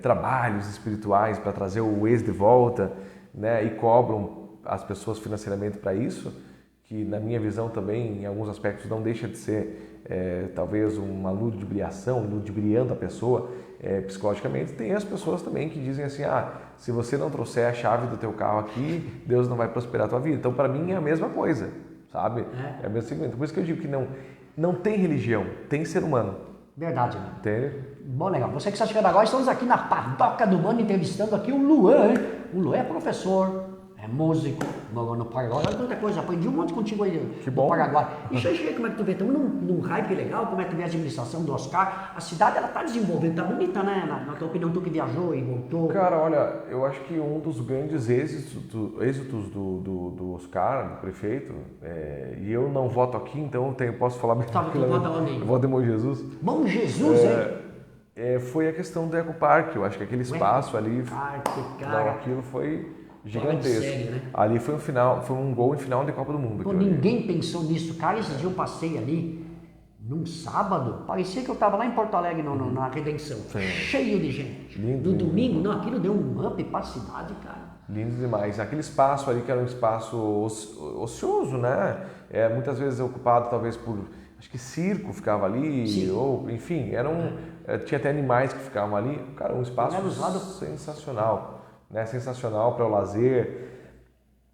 trabalhos espirituais para trazer o ex de volta, né, e cobram as pessoas financeiramente para isso, que na minha visão também, em alguns aspectos, não deixa de ser talvez uma ludibriação, ludibriando a pessoa psicologicamente. Tem as pessoas também que dizem assim, se você não trouxer a chave do teu carro aqui, Deus não vai prosperar a tua vida. Então, para mim, é a mesma coisa, sabe? É o mesmo segmento. Por isso que eu digo que não tem religião, tem ser humano. Verdade, né? Tem. Bom, legal. Você que está chegando agora, estamos aqui na Padoca do Mano entrevistando aqui o Luan, hein? O Luan é professor, é músico, morou no Paraguai. Olha quanta coisa, aprendi um monte contigo aí no Paraguai. E cheguei, como é que tu vê? Estamos num hype legal, como é que tu vê a administração do Oscar? A cidade, ela está desenvolvendo, está bonita, né? Na tua opinião, tu que viajou e voltou. Cara, olha, eu acho que um dos grandes êxitos do Oscar, do prefeito, e eu não voto aqui, então posso falar bem. Tu vota onde? Eu voto em Bom Jesus. Bom Jesus, hein? Foi a questão do Eco Park, eu acho que aquele espaço ali. Cara. Aquilo foi gigantesco. Série, né? Ali foi um gol em final de Copa do Mundo. Pô, ninguém pensou nisso. Cara, esse dia eu passei ali, num sábado, parecia que eu estava lá em Porto Alegre, na Redenção. Sim. Cheio de gente. Lindo, no domingo, não, aquilo deu um up para a cidade, cara. Lindo demais. Aquele espaço ali que era um espaço ocioso, né? Muitas vezes ocupado talvez por, acho que circo ficava ali, sim, ou enfim, tinha até animais que ficavam ali. Cara, um espaço sensacional. Né, sensacional para o lazer,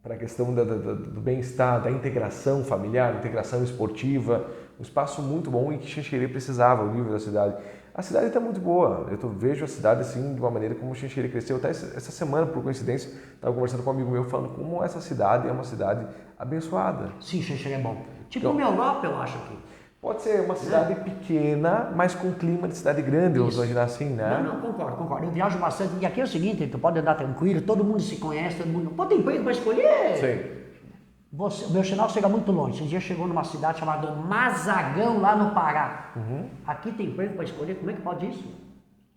para a questão do bem-estar, da integração familiar, integração esportiva, um espaço muito bom e que Xanxerê precisava, o nível da cidade. A cidade está muito boa, eu vejo a cidade assim de uma maneira como Xanxerê cresceu. Até essa semana, por coincidência, estava conversando com um amigo meu falando como essa cidade é uma cidade abençoada. Sim, Xanxerê é bom. Tipo uma Europa, eu acho aqui. Pode ser uma cidade pequena, mas com clima de cidade grande, vamos imaginar assim, né? Não, concordo. Eu viajo bastante. E aqui é o seguinte, tu pode andar tranquilo, todo mundo se conhece, todo mundo... Pô, tem emprego para escolher. Sim. O meu sinal chega muito longe. Esse dia chegou numa cidade chamada Mazagão, lá no Pará. Uhum. Aqui tem emprego para escolher, como é que pode isso?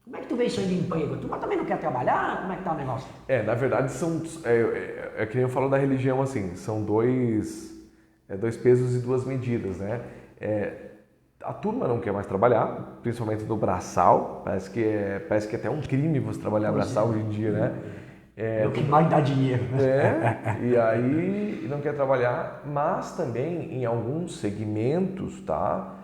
Como é que tu vê isso aí de emprego? Tu também não quer trabalhar? Como é que tá o negócio? Na verdade, é que nem eu falo da religião, assim, são dois pesos e duas medidas, né? A turma não quer mais trabalhar, principalmente no braçal. Parece que é até um crime você trabalhar braçal hoje em dia, né? É o que mais dá dinheiro. E aí não quer trabalhar, mas também em alguns segmentos, tá?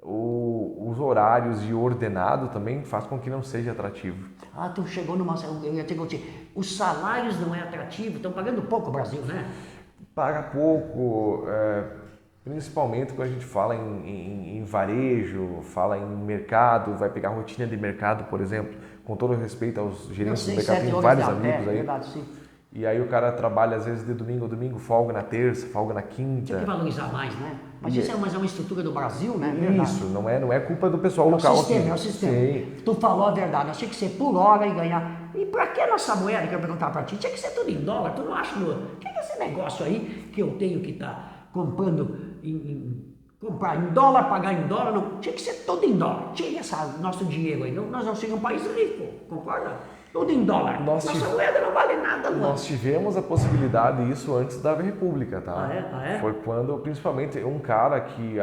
Os horários e o ordenado também faz com que não seja atrativo. Tu chegou numa... Eu ia te contar. Os salários não é atrativo, estão pagando pouco o Brasil, né? Paga pouco, principalmente quando a gente fala em varejo, fala em mercado, vai pegar rotina de mercado, por exemplo, com todo respeito aos gerentes do mercado, tem vários amigos aí. Verdade, sim. E aí o cara trabalha às vezes de domingo a domingo, folga na terça, folga na quinta. Tinha que valorizar mais, né? Mas isso é uma estrutura do Brasil, né? Isso, não é culpa do pessoal local aqui. É o sistema. Sim. Tu falou a verdade, tinha que ser por hora e ganhar. E pra que a nossa moeda, que eu perguntar pra ti, tinha que ser tudo em dólar, tu não acha? O que é esse negócio aí que eu tenho que estar comprando comprar em dólar, pagar em dólar, não, tinha que ser tudo em dólar. Tinha nosso dinheiro aí, nós não somos um país rico, concorda? Tudo em dólar. Nossa moeda não vale nada, não. Nós tivemos a possibilidade disso antes da República, tá? Foi quando, principalmente, um cara que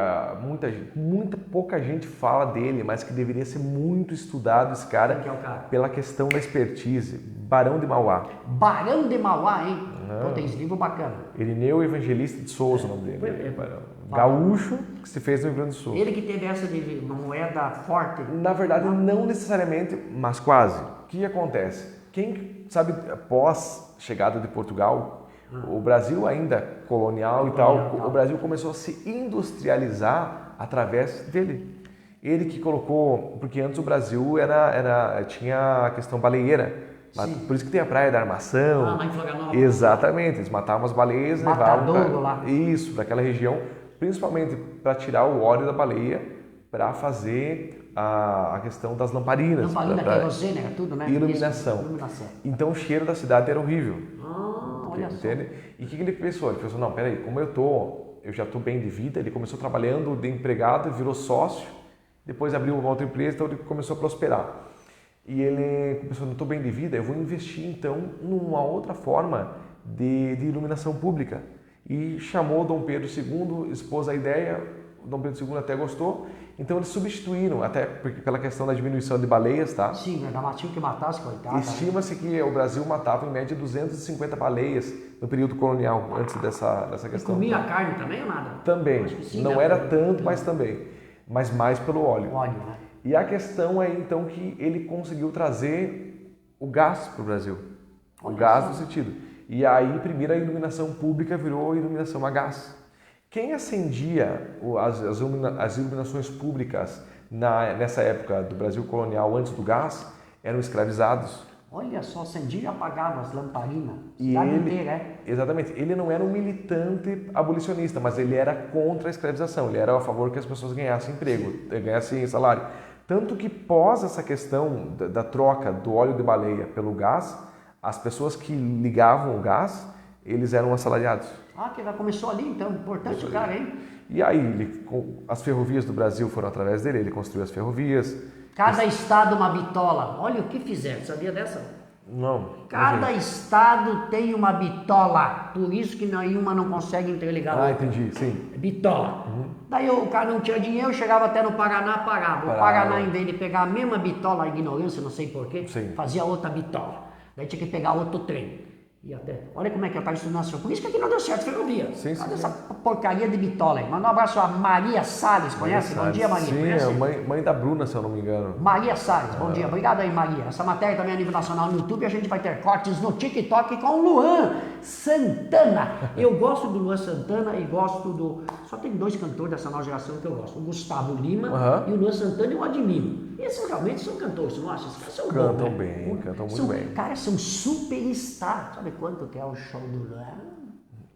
pouca gente fala dele, mas que deveria ser muito estudado, esse cara, pela questão da expertise. Barão de Mauá. Barão de Mauá, hein? Pô, tem esse livro bacana. Irineu Evangelista de Souza, o nome dele. Gaúcho, que se fez no Rio Grande do Sul. Ele que teve essa de uma moeda forte? Na verdade, não necessariamente, mas quase. O que acontece? Quem sabe, após chegada de Portugal, o Brasil ainda colonial e tal, o Brasil começou a se industrializar através dele. Ele que colocou, porque antes o Brasil tinha a questão baleeira. Por isso que tem a Praia da Armação. Lá em Florianópolis. Exatamente, eles matavam as baleias e levavam lá. Isso, para aquela região, principalmente para tirar o óleo da baleia, para fazer a questão das lamparinas. Lamparina, querosene, era tudo, né? Iluminação. Iluminação. Então o cheiro da cidade era horrível. Olha entende? só. E o que ele pensou? Ele pensou, não, peraí, como eu já estou bem de vida, ele começou trabalhando de empregado, virou sócio, depois abriu uma outra empresa, então ele começou a prosperar. E ele começou, não estou bem de vida, eu vou investir então numa outra forma de iluminação pública. E chamou Dom Pedro II, expôs a ideia, o Dom Pedro II até gostou, então eles substituíram, até pela questão da diminuição de baleias, tá? Sim, tinha que matar as coitadas. Estima-se que o Brasil matava em média 250 baleias no período colonial, antes dessa questão. E comia carne também ou nada? Também, sim, não era tanto, mas também. Mas mais pelo óleo. O óleo, né? E a questão é então que ele conseguiu trazer o gás para o Brasil. O gás no sentido. E aí, primeiro, a iluminação pública virou iluminação a gás. Quem acendia as iluminações públicas nessa época do Brasil colonial, antes do gás, eram escravizados. Olha só, acendia e apagava as lamparinas. Cidade inteira, é? Exatamente. Ele não era um militante abolicionista, mas ele era contra a escravização. Ele era a favor que as pessoas ganhassem emprego, ganhassem salário. Tanto que pós essa questão da troca do óleo de baleia pelo gás, as pessoas que ligavam o gás, eles eram assalariados. Que já começou ali, então. Importante o cara, hein? E aí, as ferrovias do Brasil foram através dele, ele construiu as ferrovias. Cada estado uma bitola. Olha o que fizeram, sabia dessa? Não. Cada estado tem uma bitola, por isso que nenhuma não consegue interligar. Entendi, sim. Bitola. Daí o cara não tinha dinheiro, chegava até no Paraná, parava. O Paraná, em vez de pegar a mesma bitola, a ignorância, não sei porquê, fazia outra bitola. Daí tinha que pegar outro trem. E até, olha como é que eu estava estudando. Por isso que aqui não deu certo ferrovia. Olha essa porcaria de bitola aí. Manda um abraço a Maria Salles, conhece? Bom dia, Maria. Sim, conhece? Mãe da Bruna, se eu não me engano. Maria Salles, bom dia. Obrigado aí, Maria. Essa matéria também é a nível nacional no YouTube. A gente vai ter cortes no TikTok com o Luan Santana. Eu gosto do Luan Santana e gosto do... Só tem dois cantores dessa nova geração que eu gosto. O Gustavo Lima e o Luan Santana eu admiro. Esses realmente são cantores, não acha? Esses caras são bons, Cantam bem, cantam muito bem. Caras são superstar. Sabe quanto que é o show do Luan?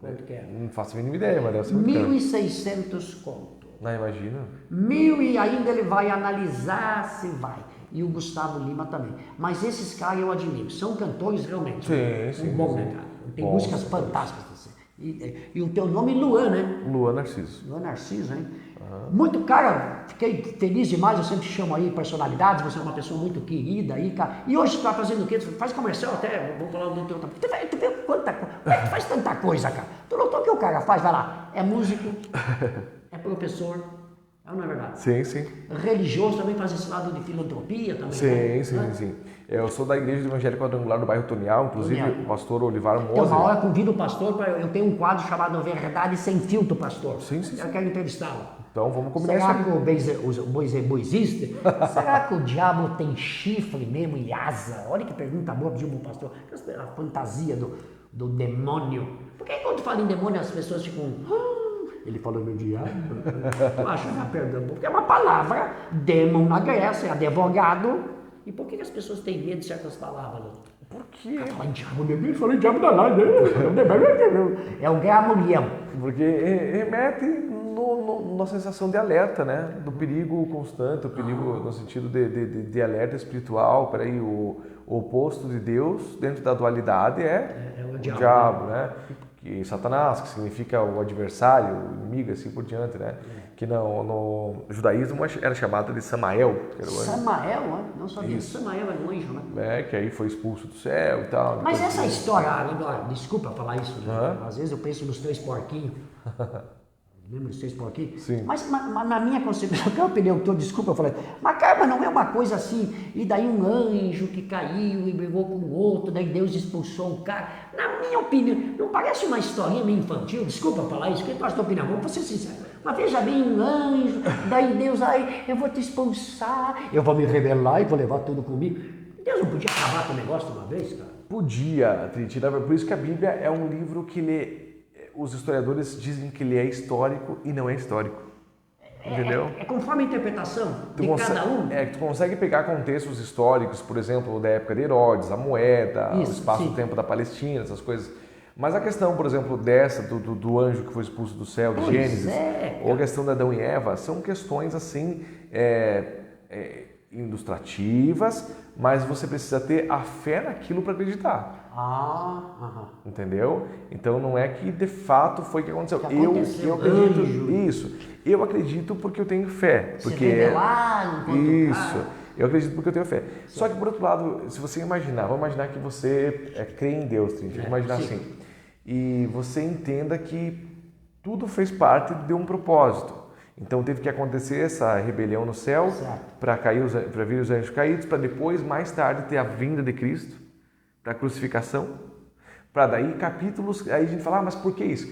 Quanto que é? Não faço a mínima ideia, mas deve ser muito caro. 1.600 conto. Não, imagina. 1.000 e ainda ele vai analisar se vai. E o Gustavo Lima também. Mas esses caras eu admiro. São cantores realmente. Sim. Bom, né, cara? Tem músicas fantásticas. Assim. E o teu nome é Luan, né? Luan Narciso. Luan Narciso, hein? Muito, cara, fiquei feliz demais, eu sempre chamo aí personalidades, você é uma pessoa muito querida aí, cara. E hoje tu tá fazendo o quê? Tu faz comercial até, vou falar do teu... Tu vê quanta coisa, como é que tu faz tanta coisa, cara? Tu notou o que o cara faz? Vai lá, é músico, é professor, não é verdade? Sim. Religioso, também faz esse lado de filantropia também. Sim. Eu sou da Igreja Evangélica Quadrangular do bairro Tonial, inclusive o pastor Olivar Moser. Então, uma hora convido o pastor, eu tenho um quadro chamado Verdade Sem Filtro, pastor. Sim. Eu quero entrevistá-lo. Então vamos combinar será isso aí. Que o boi existe? Será que o diabo tem chifre mesmo e asa? Olha que pergunta boa, pediu o pastor. A fantasia do demônio. Por que quando fala em demônio as pessoas ficam... Ele falou meu diabo. Tu acha, perdão, porque é uma palavra. Demon na Grécia, é advogado. E por que as pessoas têm medo de certas palavras? Por quê? Fala diabo, ninguém fala diabo danado. É o gamulhão. Porque remete na sensação de alerta, né? Do perigo constante, o perigo no sentido de alerta espiritual. Peraí, o oposto de Deus, dentro da dualidade, é o diabo, né? Que Satanás, que significa o adversário, o inimigo, assim por diante, né? Que no judaísmo era chamado de Samael. Samael, não sabia. Isso. Samael era um anjo, né? Que aí foi expulso do céu e tal. Mas essa história, agora, desculpa falar isso, né? Às vezes eu penso nos 3 porquinhos. Lembra dos 3 porquinhos? Sim. Mas na minha concepção, que é a opinião que eu desculpa, eu falei, mas cara, não é uma coisa assim, e daí um anjo que caiu e brigou com o outro, daí Deus expulsou o cara. Na minha opinião, não parece uma historinha meio infantil? Desculpa falar isso, que tu acha a tua opinião? Vou ser sincero. Mas veja bem, um anjo, daí Deus, eu vou te expulsar, eu vou me rebelar e vou levar tudo comigo. Deus não podia acabar com o negócio de uma vez, cara? Podia, Triti. Por isso que a Bíblia é um livro que os historiadores dizem que ele é histórico e não é histórico. Entendeu? É conforme a interpretação de cada um. É que tu consegue pegar contextos históricos, por exemplo, da época de Herodes, a moeda, o espaço-tempo da Palestina, essas coisas. Mas a questão, por exemplo, do anjo que foi expulso do céu, de Gênesis, ou a questão de Adão e Eva, são questões assim ilustrativas, mas você precisa ter a fé naquilo para acreditar. Entendeu? Então não é que de fato foi o que aconteceu. Eu acredito isso. Eu acredito porque eu tenho fé. Porque isso. Eu acredito porque eu tenho fé. Só que por outro lado, se você imaginar, vamos imaginar que você crê em Deus, Trinity. Vamos imaginar assim. E você entenda que tudo fez parte de um propósito. Então teve que acontecer essa rebelião no céu para vir os anjos caídos, para depois, mais tarde, ter a vinda de Cristo, para a crucificação, para daí capítulos, aí a gente fala, mas por que isso?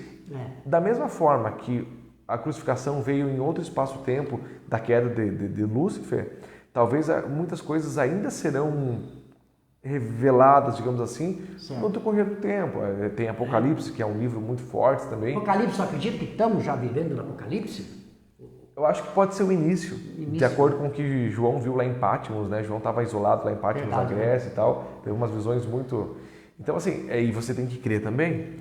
Da mesma forma que a crucificação veio em outro espaço-tempo da queda de Lúcifer, talvez muitas coisas ainda serão reveladas, digamos assim, no decorrer do tempo. Tem Apocalipse, que é um livro muito forte também. Apocalipse, eu acredito que estamos já vivendo no Apocalipse? Eu acho que pode ser o início, de acordo com o que João viu lá em Patmos, né? João estava isolado lá em Patmos, na Grécia e tal, teve umas visões muito... Então, assim, e você tem que crer também.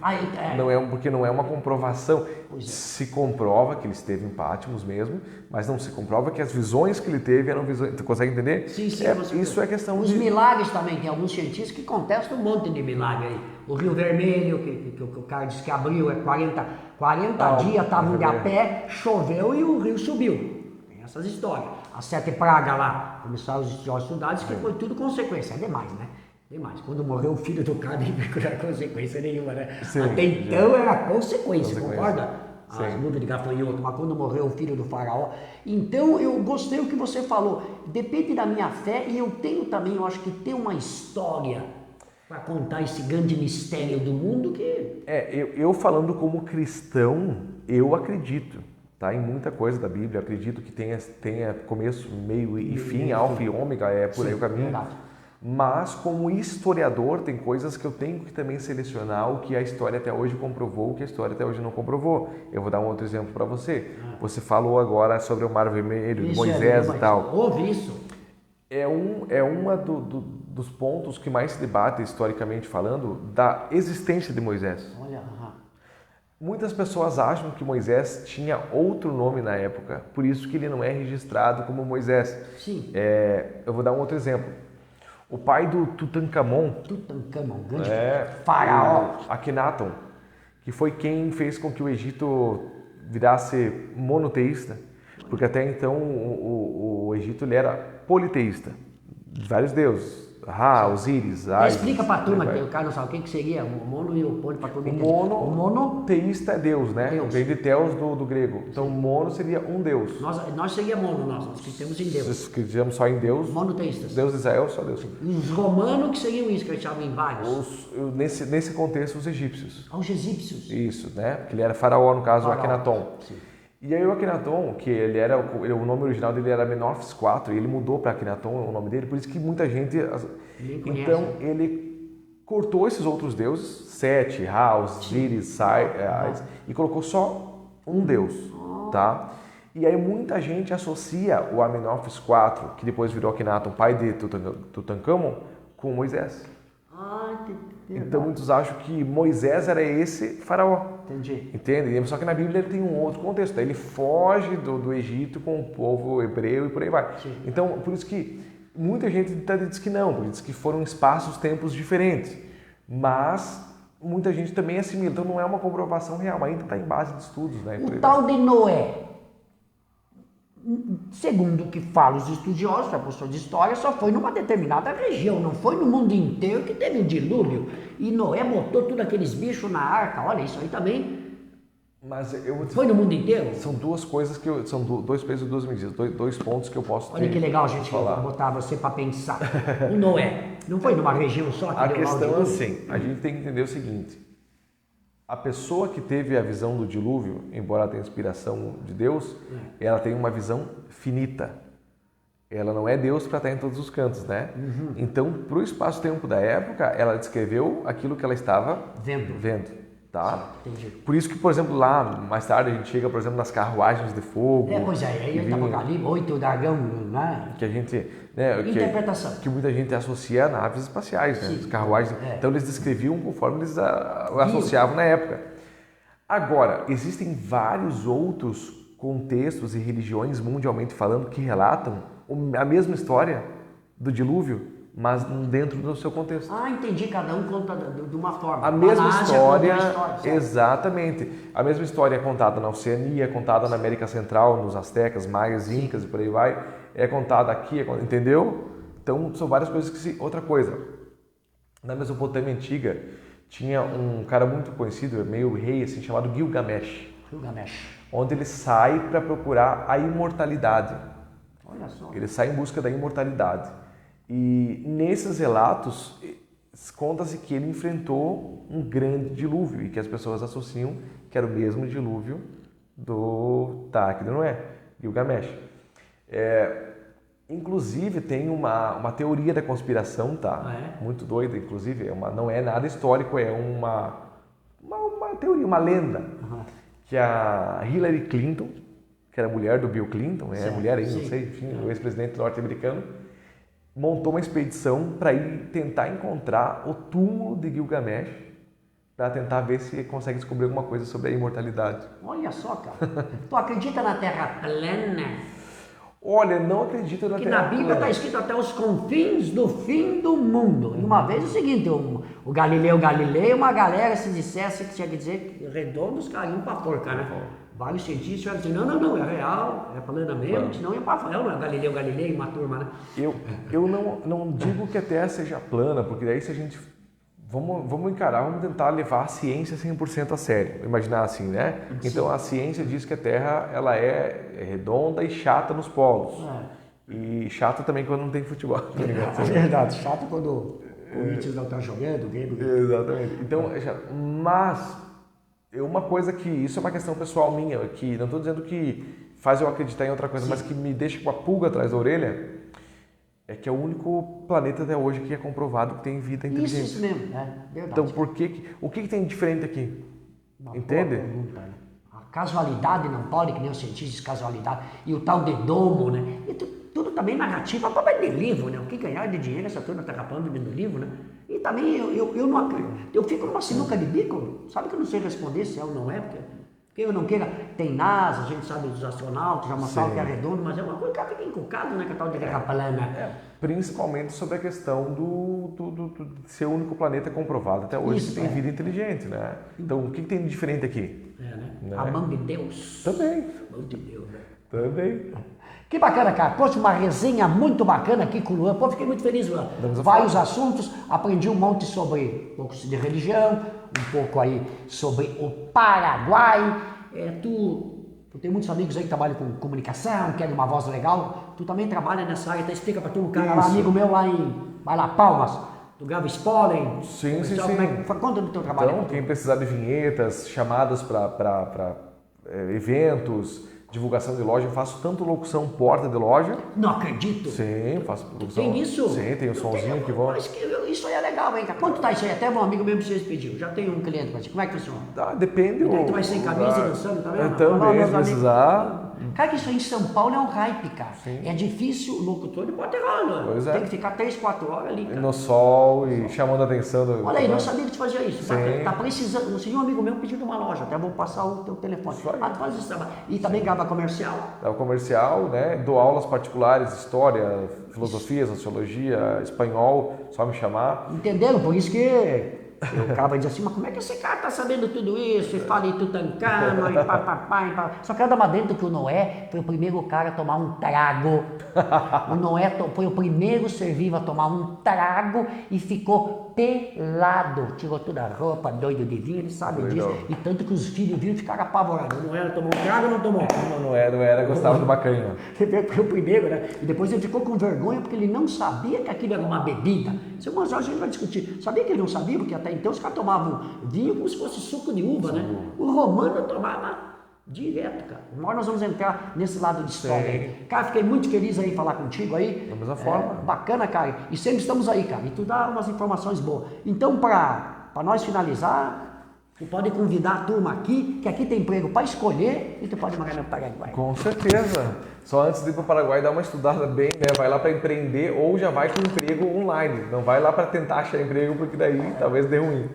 Porque não é uma comprovação. Se comprova que ele esteve em Patmos mesmo, mas não se comprova que as visões que ele teve eram visões... Tu consegue entender? Sim. Isso é questão Os milagres também, tem alguns cientistas que contestam um monte de milagre aí. O Rio Vermelho, que o cara disse que abriu, 40 dias, estavam de a pé, choveu e o rio subiu. Tem essas histórias. As 7 pragas lá, começaram os estudar, que foi tudo consequência. É demais, né? Demais. Quando morreu o filho do cara, não era consequência nenhuma, né? Até então era consequência, concorda? As nuvens de gafanhoto, mas quando morreu o filho do faraó. Então eu gostei do que você falou. Depende da minha fé e eu tenho também, eu acho que tem uma história para contar esse grande mistério do mundo que... Eu falando como cristão, eu acredito, tá? Em muita coisa da Bíblia, eu acredito que tenha começo, meio e fim, alfa e ômega, por aí o caminho. Verdade. Mas como historiador, tem coisas que eu tenho que também selecionar o que a história até hoje comprovou, o que a história até hoje não comprovou. Eu vou dar um outro exemplo para você. Você falou agora sobre o Mar Vermelho, de Moisés e tal. Ouve isso. É uma dos pontos que mais se debate, historicamente falando, da existência de Moisés. Muitas pessoas acham que Moisés tinha outro nome na época, por isso que ele não é registrado como Moisés. Sim. Eu vou dar um outro exemplo. O pai do Tutankhamon, grande faraó, Akhenaton, que foi quem fez com que o Egito virasse monoteísta, porque até então o Egito ele era politeísta, de vários deuses, Ra, Osíris, explica para a turma, que o cara não sabe o que seria o mono e o poli para turma. O monoteísta é Deus, né? Deus. Vem de Theos do grego. Então, mono seria um Deus. Nós seria mono, nós acreditamos em Deus. Nós acreditamos só em Deus. Monoteístas. Deus de Israel, só Deus. Os romanos que seriam isso, que acreditavam em vários. Nesse contexto, os egípcios. Os egípcios. Isso, né? Porque ele era faraó, no caso, o Akhenaton. Sim. E aí o Akhenaton, que o nome original dele era Menófis IV, e ele mudou para Akhenaton o nome dele, por isso que muita gente... Então, ele cortou esses outros deuses, Sete, Ra, Osíris, e colocou só um deus, tá? E aí muita gente associa o Amenófis IV, que depois virou Akhenaton, pai de Tutankhamon, com Moisés. Então muitos acham que Moisés era esse faraó. Entendi. Entende? Só que na Bíblia ele tem um outro contexto. Daí ele foge do Egito com o povo hebreu e por aí vai. Sim. Então, por isso que muita gente diz que não, diz que foram espaços, tempos diferentes. Mas muita gente também assimila. Então não é uma comprovação real, mas ainda está em base de estudos. Né? O tal de Noé, segundo o que falam os estudiosos, a professora de história, só foi numa determinada região, não foi no mundo inteiro que teve o dilúvio. E Noé botou todos aqueles bichos na arca, olha, isso aí também. Mas foi no mundo inteiro? São duas coisas são dois pesos e duas medidas, dois pontos que eu posso Olha que legal, gente, falar. Botar você para pensar. O Noé, não foi numa região só que a questão é assim, a gente tem que entender o seguinte: a pessoa que teve a visão do dilúvio, embora ela tenha inspiração de Deus, ela tem uma visão finita. Ela não é Deus para estar em todos os cantos, né? Então, para o espaço-tempo da época, ela descreveu aquilo que ela estava vendo. Tá? Entendi. Por isso que, por exemplo, lá, mais tarde, a gente chega, por exemplo, nas carruagens de fogo. Pois é, aí ele Apocalipse, 8 dragão, né? Que a gente, né, interpretação. Que muita gente associa a naves espaciais, né? As carruagens. Então eles descreviam conforme eles associavam na época. Agora, existem vários outros contextos e religiões mundialmente falando que relatam a mesma história do dilúvio, mas dentro do seu contexto. Entendi, cada um conta de uma forma. A mesma história, história, exatamente. A mesma história é contada na Oceania, é contada na América Central, nos astecas, maias, incas e por aí vai. É contada aqui, entendeu? Então, são várias coisas que se... Outra coisa, na Mesopotâmia Antiga, tinha um cara muito conhecido, meio rei, assim, chamado Gilgamesh. Onde ele sai para procurar a imortalidade. Olha só. Ele sai em busca da imortalidade. E nesses relatos, conta-se que ele enfrentou um grande dilúvio e que as pessoas associam que era o mesmo dilúvio do Arca de Noé, Gilgamesh. Inclusive, tem uma teoria da conspiração, tá? Muito doida, inclusive. Não é nada histórico, é uma teoria, uma lenda. Que a Hillary Clinton, que era mulher do Bill Clinton, mulher ainda, não sei, enfim, o ex-presidente norte-americano, montou uma expedição para ir tentar encontrar o túmulo de Gilgamesh, para tentar ver se consegue descobrir alguma coisa sobre a imortalidade. Olha só, cara. Tu acredita na Terra plana? Olha, não acredito na Terra plana. Que na Bíblia está escrito até os confins do fim do mundo. E uma vez é o seguinte, o Galileu Galilei, uma galera se dissesse que tinha que dizer redondo, os caras iam para forca, né? Vários cientistas iam dizer, não, é real, é plana mesmo, senão ia para Rafael, não é Galileu Galilei, uma turma, né? Eu não digo que a Terra seja plana, porque daí se a gente... Vamos encarar, vamos tentar levar a ciência 100% a sério, imaginar assim, né? Sim. Então a ciência diz que a Terra ela é redonda e chata nos polos. E chata também quando não tem futebol. É verdade, chato quando o Corinthians não está jogando, o Grêmio. Exatamente. Então, mas uma coisa que, isso é uma questão pessoal minha, que não estou dizendo que faz eu acreditar em outra coisa, mas que me deixa com a pulga atrás da orelha, é que é o único planeta até hoje que é comprovado que tem vida inteligente. Isso mesmo, verdade. Então, o que tem de diferente aqui? Entende? A casualidade não pode, que nem os cientistas de casualidade, e o tal de domo, né? E tudo também narrativa, para de livro, né? O que ganhar de dinheiro essa turma está capando dentro do livro, né? E também eu não acredito. Eu fico numa sinuca de bico, sabe que eu não sei responder se é ou não é, porque eu não queira, tem NASA, a gente sabe dos astronautas, já mostraram que é redondo, mas é uma coisa que fica encucado, né, que é tal de terra plana. Principalmente sobre a questão de ser o único planeta comprovado até hoje que tem vida inteligente, né? Então, o que tem de diferente aqui? Né? A mão de Deus. Também. A mão de Deus, né? Também. Que bacana, cara. Poxa, uma resenha muito bacana aqui com o Luan. Pô, fiquei muito feliz, Luan. Vários assuntos, aprendi um monte sobre um pouco de religião, um pouco aí sobre o Paraguai. Tu tem muitos amigos aí que trabalham com comunicação, querem uma voz legal. Tu também trabalha nessa área, explica pra tu, um cara lá, amigo meu lá vai lá, Palmas, do grava spoiler. Sim. Conta do teu trabalho. Então, quem precisar de vinhetas, chamadas para eventos, divulgação de loja, eu faço tanto locução porta de loja. Não acredito. Sim, faço locução. Tem isso? Sim, tem o somzinho que vão. Mas isso aí é legal, hein, cara? Quanto tá isso aí? Até um amigo mesmo vocês pediu. Já tem um cliente pra ti. Como é que funciona? Depende. E daí tu vai sem camisa e dançando também? Também, se precisar. Cara, que isso aí em São Paulo é um hype, cara. Sim. É difícil, o locutor ele pode errar, né? Pois Tem que ficar 3, 4 horas ali, cara. No sol e chamando a atenção do... Olha aí, não sabia que tu fazia isso. Sim. Tá precisando. Um amigo meu pediu de uma loja, até vou passar o teu telefone. Tu faz isso trabalho. E também grava comercial. Grava comercial, né? Dou aulas particulares, história, filosofia, sociologia, espanhol, só me chamar. Entenderam? Por isso que o cara diz assim, mas como é que esse cara tá sabendo tudo isso? E fala em Tutancâmon, e papapá. Só que anda mais dentro que o Noé foi o primeiro cara a tomar um trago. O Noé foi o primeiro ser vivo a tomar um trago e ficou pelado. Tirou toda a roupa, doido de vinho, ele sabe disso. E tanto que os filhos viram e ficaram apavorados. O Noé tomou um trago ou não tomou? Não era, gostava do bacanha. Foi o primeiro, né? E depois ele ficou com vergonha porque ele não sabia que aquilo era uma bebida. Isso, mas a gente vai discutir. Sabia que ele não sabia? Porque até então os caras tomavam vinho como se fosse suco de uva, né? O romano tomava direto, cara. Nós vamos entrar nesse lado de história aí. Cara, fiquei muito feliz aí em falar contigo aí. Da mesma forma. Bacana, cara. E sempre estamos aí, cara. E tu dá umas informações boas. Então, para nós finalizar, E pode convidar a turma aqui, que aqui tem emprego para escolher e tu pode morar no Paraguai. Com certeza. Só antes de ir para o Paraguai, dá uma estudada bem, né? Vai lá para empreender ou já vai com emprego online. Não vai lá para tentar achar emprego, porque daí talvez dê ruim.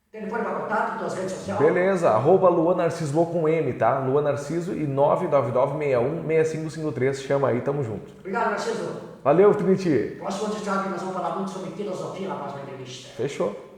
Telefone para contato, tuas redes sociais? Beleza, @Luan Narciso com M, tá? Luan Narciso e 999616553. Chama aí, tamo junto. Obrigado, Narciso. Valeu, Trinity. Próximo episódio nós vamos falar muito sobre filosofia na próxima entrevista. Fechou.